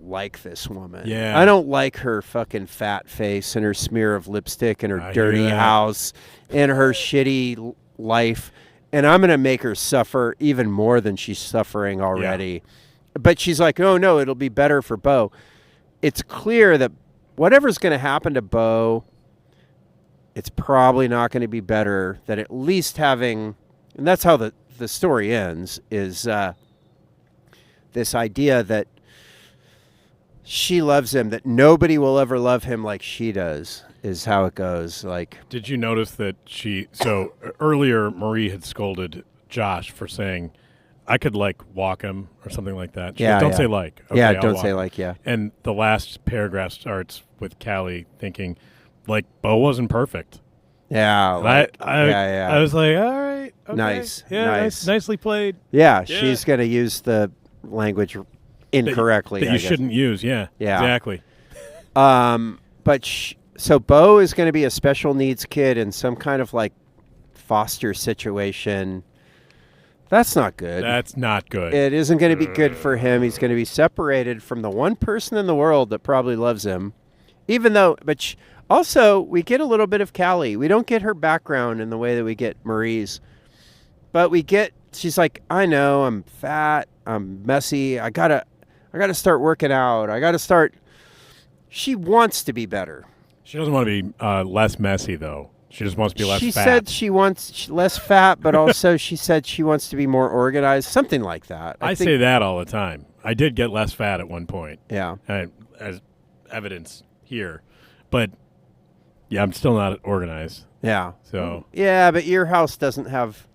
like this woman. Yeah. I don't like her fucking fat face and her smear of lipstick and her dirty house and her shitty life. And I'm going to make her suffer even more than she's suffering already. Yeah. But she's like, oh, no, it'll be better for Bo. It's clear that whatever's going to happen to Bo, it's probably not going to be better than at least having, and that's how the story ends, is this idea that she loves him, that nobody will ever love him like she does, is how it goes. Like, did you notice that so earlier Marie had scolded Josh for saying, I could walk him or something like that. She goes, don't say like. Okay, yeah, I'll don't walk say him. like, yeah. And the last paragraph starts with Callie thinking, Bo wasn't perfect. Yeah. I was like, all right. Okay. Nice. Yeah, nice. Nicely played. Yeah, she's going to use the language incorrectly. That you shouldn't use, yeah. Exactly. But so Bo is going to be a special needs kid in some kind of foster situation. That's not good. That's not good. It isn't going to be good for him. He's going to be separated from the one person in the world that probably loves him. Also, we get a little bit of Callie. We don't get her background in the way that we get Marie's. But she's like, I know, I'm fat, I'm messy, I gotta start working out. She wants to be better. She doesn't want to be less messy, though. She just wants to be less fat. She said she wants less fat, but also she said she wants to be more organized, something like that. I say that all the time. I did get less fat at one point. Yeah. As evidence here. But, yeah, I'm still not organized. Yeah. So. Yeah, but your house doesn't have...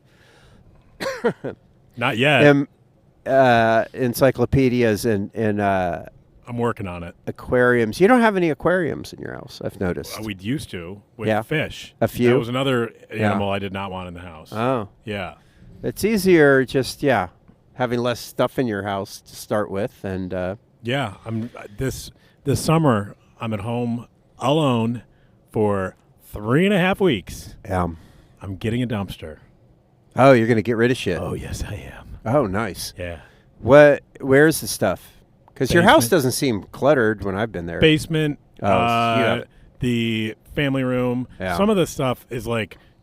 Not yet. Encyclopedias and I'm working on it. Aquariums. You don't have any aquariums in your house, I've noticed. We used to with fish. A few. That was another animal I did not want in the house. Oh. Yeah. It's easier just, having less stuff in your house to start with. And yeah, I'm this summer I'm at home alone for 3.5 weeks. Yeah. I'm getting a dumpster. Oh, you're going to get rid of shit. Oh, yes, I am. Oh, nice. Yeah. Where's the stuff? Because your house doesn't seem cluttered when I've been there. Basement, the family room. Yeah. Some of the stuff is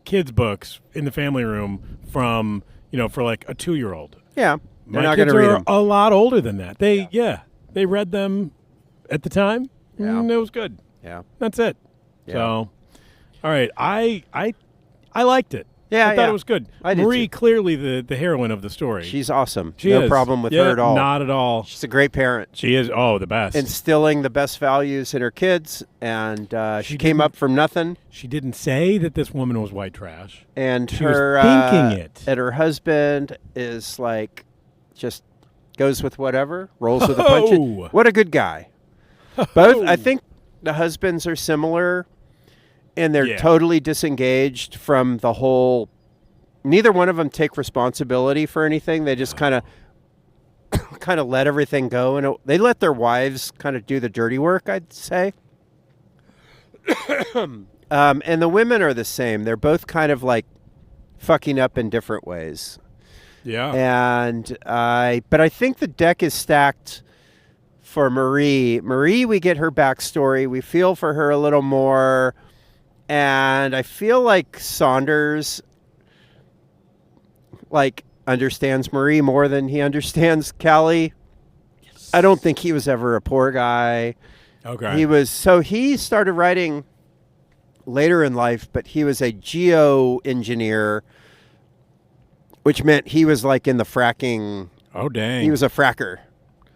kids' books in the family room from, for a 2-year-old. Yeah. My kids are a lot older than that. They read them at the time. Yeah. And it was good. Yeah. That's it. Yeah. So, all right. I liked it. Yeah, I thought it was good. I did Marie, too. clearly the heroine of the story. She's awesome. She no is. problem with her at all. Not at all. She's a great parent. She is. Oh, the best. Instilling the best values in her kids, and she came up from nothing. She didn't say that this woman was white trash. And she was thinking it. And her husband is just goes with whatever, rolls with the punches. What a good guy. Both, I think the husbands are similar, and they're totally disengaged from the whole. Neither one of them take responsibility for anything. They just kind of let everything go, and they let their wives kind of do the dirty work, I'd say. And the women are the same. They're both kind of fucking up in different ways. Yeah. And but I think the deck is stacked for Marie. Marie, we get her backstory. We feel for her a little more. And I feel like Saunders, like, understands Marie more than he understands Callie. Yes. I don't think he was ever a poor guy. Okay. He started writing later in life, but he was a geoengineer, which meant he was like in the fracking. Oh, dang. He was a fracker.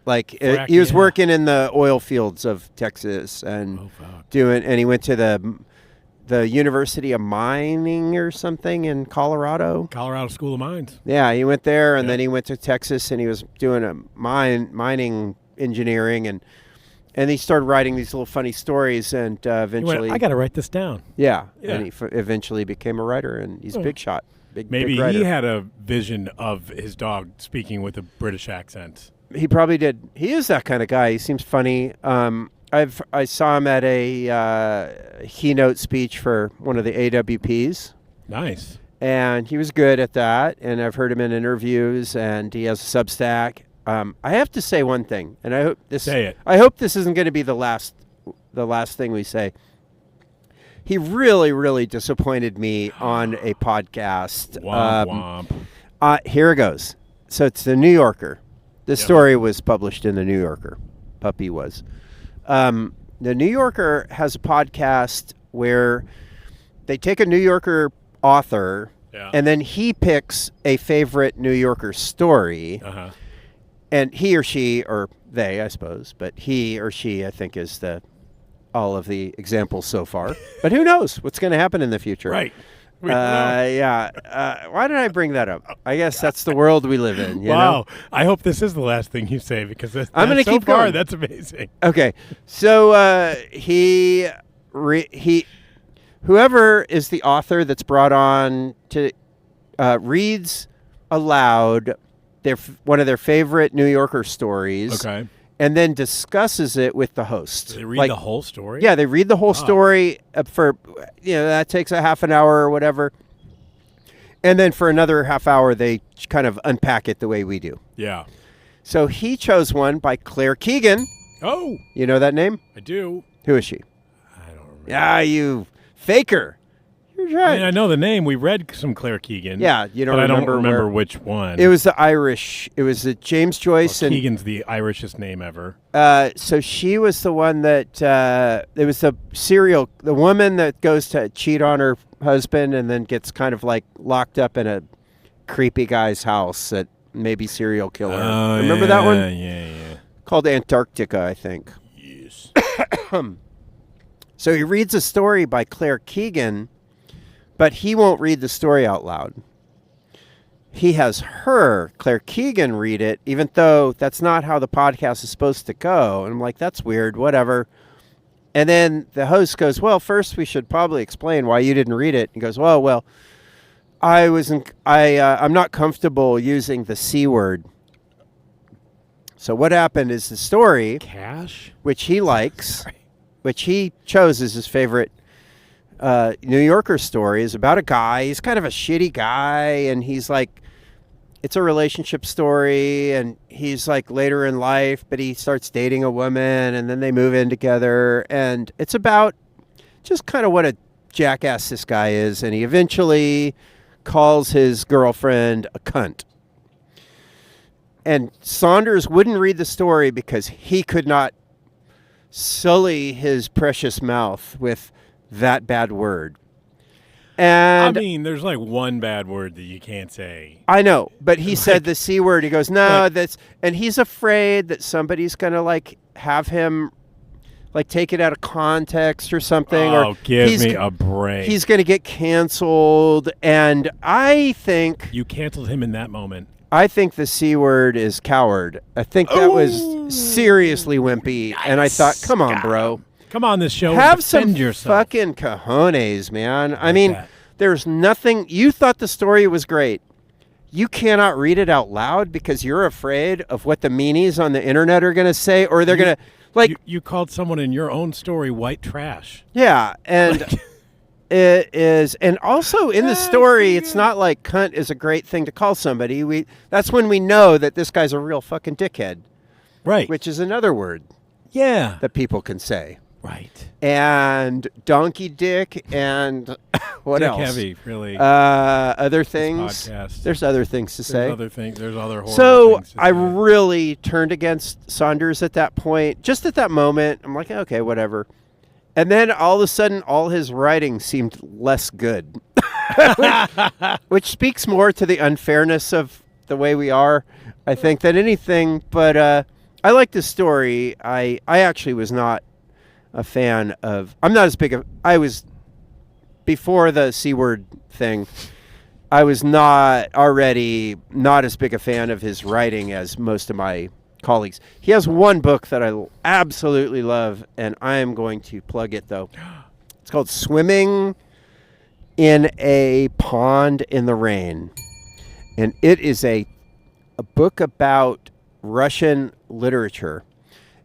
Like he was working in the oil fields of Texas and and he went to the University of Mining or something in Colorado. Colorado School of Mines. Yeah, he went there and then he went to Texas and he was doing a mining engineering and he started writing these little funny stories and eventually I got to write this down. Yeah. And he eventually became a writer and he's a big shot. Maybe big writer. He had a vision of his dog speaking with a British accent. He probably did. He is that kind of guy. He seems funny. I saw him at a keynote speech for one of the AWPs. Nice. And he was good at that. And I've heard him in interviews. And he has a Substack. I have to say one thing, and I hope this. Say it. I hope this isn't going to be the last thing we say. He really, really disappointed me on a podcast. Womp womp. Here it goes. So it's the New Yorker. This story was published in the New Yorker. Puppy was. The New Yorker has a podcast where they take a New Yorker author and then he picks a favorite New Yorker story. Uh-huh. And he or she, or they, I suppose, but he or she, I think, is all of the examples so far. But who knows what's going to happen in the future? Right. Why did I bring that up? I guess that's the world we live in. You know? I hope this is the last thing you say because I'm going to keep going. That's amazing. Okay. So whoever is the author that's brought on to reads aloud one of their favorite New Yorker stories. Okay. And then discusses it with the host. They read the whole story? Yeah, they read the whole story that takes a half an hour or whatever. And then for another half hour, they kind of unpack it the way we do. Yeah. So he chose one by Claire Keegan. Oh. You know that name? I do. Who is she? I don't remember. Yeah, you faker. You're right. I mean, I know the name. We read some Claire Keegan. Yeah, you don't but remember. I don't remember which one. It was the Irish. It was the James Joyce. Well, Keegan's the Irishest name ever. So she was the one that, it was the woman that goes to cheat on her husband and then gets kind of like locked up in a creepy guy's house that maybe serial killer. Remember that one? Yeah. Called Antarctica, I think. Yes. So he reads a story by Claire Keegan, but he won't read the story out loud. He has Claire Keegan, read it, even though that's not how the podcast is supposed to go. And I'm like, that's weird, whatever. And then the host goes, well, first we should probably explain why you didn't read it. He goes, well, I'm not comfortable using the C word. So what happened is the story, Cash, which he likes, which he chose as his favorite New Yorker story, is about a guy. He's kind of a shitty guy, and he's like, it's a relationship story, and he's like later in life, but he starts dating a woman, and then they move in together, and it's about just kind of what a jackass this guy is, and he eventually calls his girlfriend a cunt. And Saunders wouldn't read the story because he could not sully his precious mouth with that bad word. And I mean, there's like one bad word that you can't say. I know, but he said the C word. He goes, no, and he's afraid that somebody's going to like have him like take it out of context or something. Oh, or give me a break. He's going to get canceled. And I think you canceled him in that moment. I think the C word is coward. I think that was seriously wimpy. Nice. And I thought, come on, bro. Come on this show. Have some yourself. Fucking cojones, man. I mean, there's nothing. You thought the story was great. You cannot read it out loud because you're afraid of what the meanies on the internet are going to say, or they're going to like. You called someone in your own story white trash. Yeah, and it is, and also in the story, it's not like cunt is a great thing to call somebody. That's when we know that this guy's a real fucking dickhead. Right. which is another word Yeah. that people can say. Right. And donkey dick and what Dick else? heavy, really. Other things. Podcast. There's other things to say. There's other things. There's other horrible So things to I say. really turned against Saunders at that point. Just at that moment, I'm like, okay, whatever. And then all of a sudden, all his writing seemed less good, which speaks more to the unfairness of the way we are, I think, than anything. But I like the story. I actually was not a fan of. I'm not as big of. I was before the C word thing. I was not as big a fan of his writing as most of my colleagues. He has one book that I absolutely love, and I am going to plug it, though. It's called Swimming in a Pond in the Rain. And it is a book about Russian literature.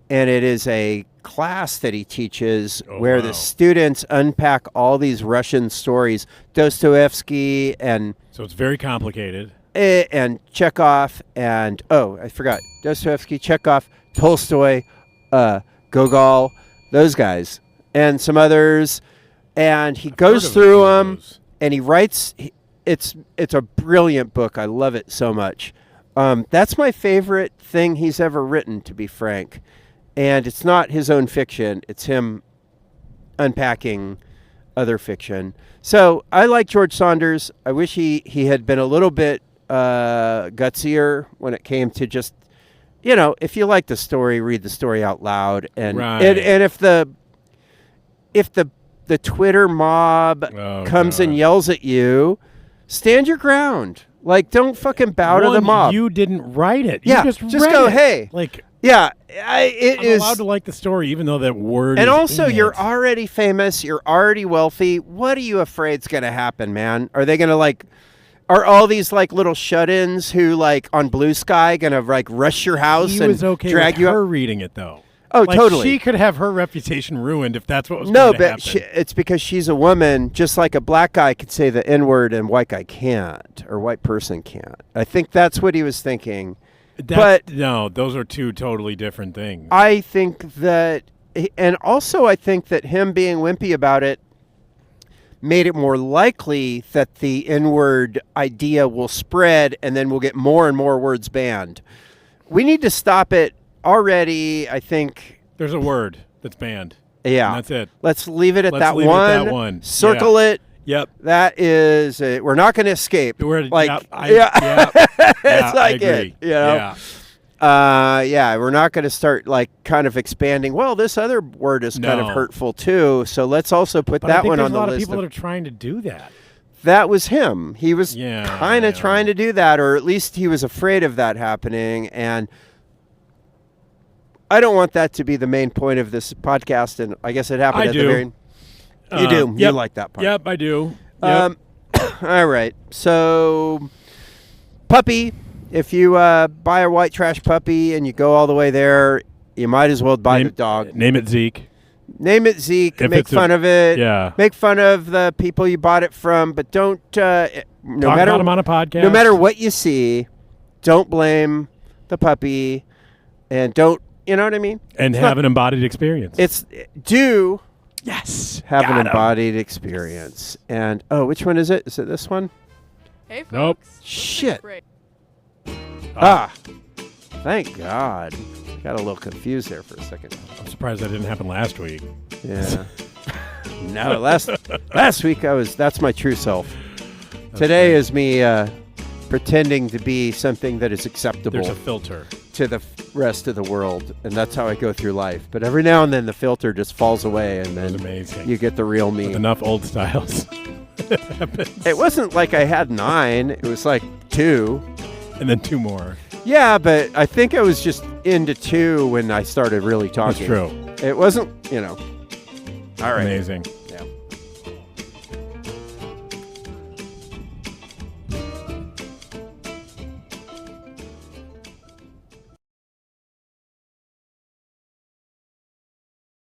And it is a class that he teaches where the students unpack all these Russian stories, Dostoevsky and... So it's very complicated. And Chekhov and, I forgot, Dostoevsky, Chekhov, Tolstoy, Gogol, those guys, and some others. And he goes through them, and he writes. It's a brilliant book. I love it so much. That's my favorite thing he's ever written, to be frank. And it's not his own fiction. It's him unpacking other fiction. So I like George Saunders. I wish he had been a little bit gutsier when it came to just, if you like the story, read the story out loud. And and if the Twitter mob comes and yells at you, stand your ground. Like, don't fucking bow to the mob. You didn't write it. Yeah, you just go, hey. Like, yeah, I'm allowed to like the story, even though that word. And is also, in you're it. already famous. You're already wealthy. What are you afraid's going to happen, man? Are they going to Are all these little shut-ins who on Blue Sky going to rush your house and was okay drag with you her up? reading it though? Oh, totally. She could have her reputation ruined if that's what was No, going to happen. but it's because she's a woman, just like a black guy could say the N-word and white guy can't, or white person can't. I think that's what he was thinking. No, those are two totally different things. I think that, and also I think that him being wimpy about it made it more likely that the N-word idea will spread and then we'll get more and more words banned. We need to stop it already, I think. There's a word that's banned. Yeah. And that's it. Let's leave it at Let's that leave one. it at that one. Circle it. Yep. That is, we're not going to escape. It's It's like I agree. it, we're not going to start kind of expanding. Well, this other word is kind of hurtful too, so let's also put that one on the list. There's a lot of people that are trying to do that. That was him. He was kind of trying to do that, or at least he was afraid of that happening. And I don't want that to be the main point of this podcast. And I guess it happened at the very end. You do. Yep. You like that part. Yep, I do. Yep. All right. So, puppy. If you buy a white trash puppy and you go all the way there, you might as well buy the dog. Name it Zeke. Name it Zeke. Make fun of it. Yeah. Make fun of the people you bought it from, but don't. Talk about him on a podcast. No matter what you see, don't blame the puppy, and don't. You know what I mean? And have an embodied experience. Yes. Have an embodied experience. And, which one is it? Is it this one? Hey, folks. Nope. Shit. Great. Thank God. Got a little confused there for a second. I'm surprised that didn't happen last week. Yeah. No, last week that's my true self. Today is me pretending to be something that is acceptable. There's a filter. To the rest of the world, and that's how I go through life. But every now and then the filter just falls away, and then you get the real me. With enough old styles. It wasn't like I had 9. It was 2. And then 2 more. Yeah, but I think I was just into 2 when I started really talking. That's true. It wasn't, All right. Amazing.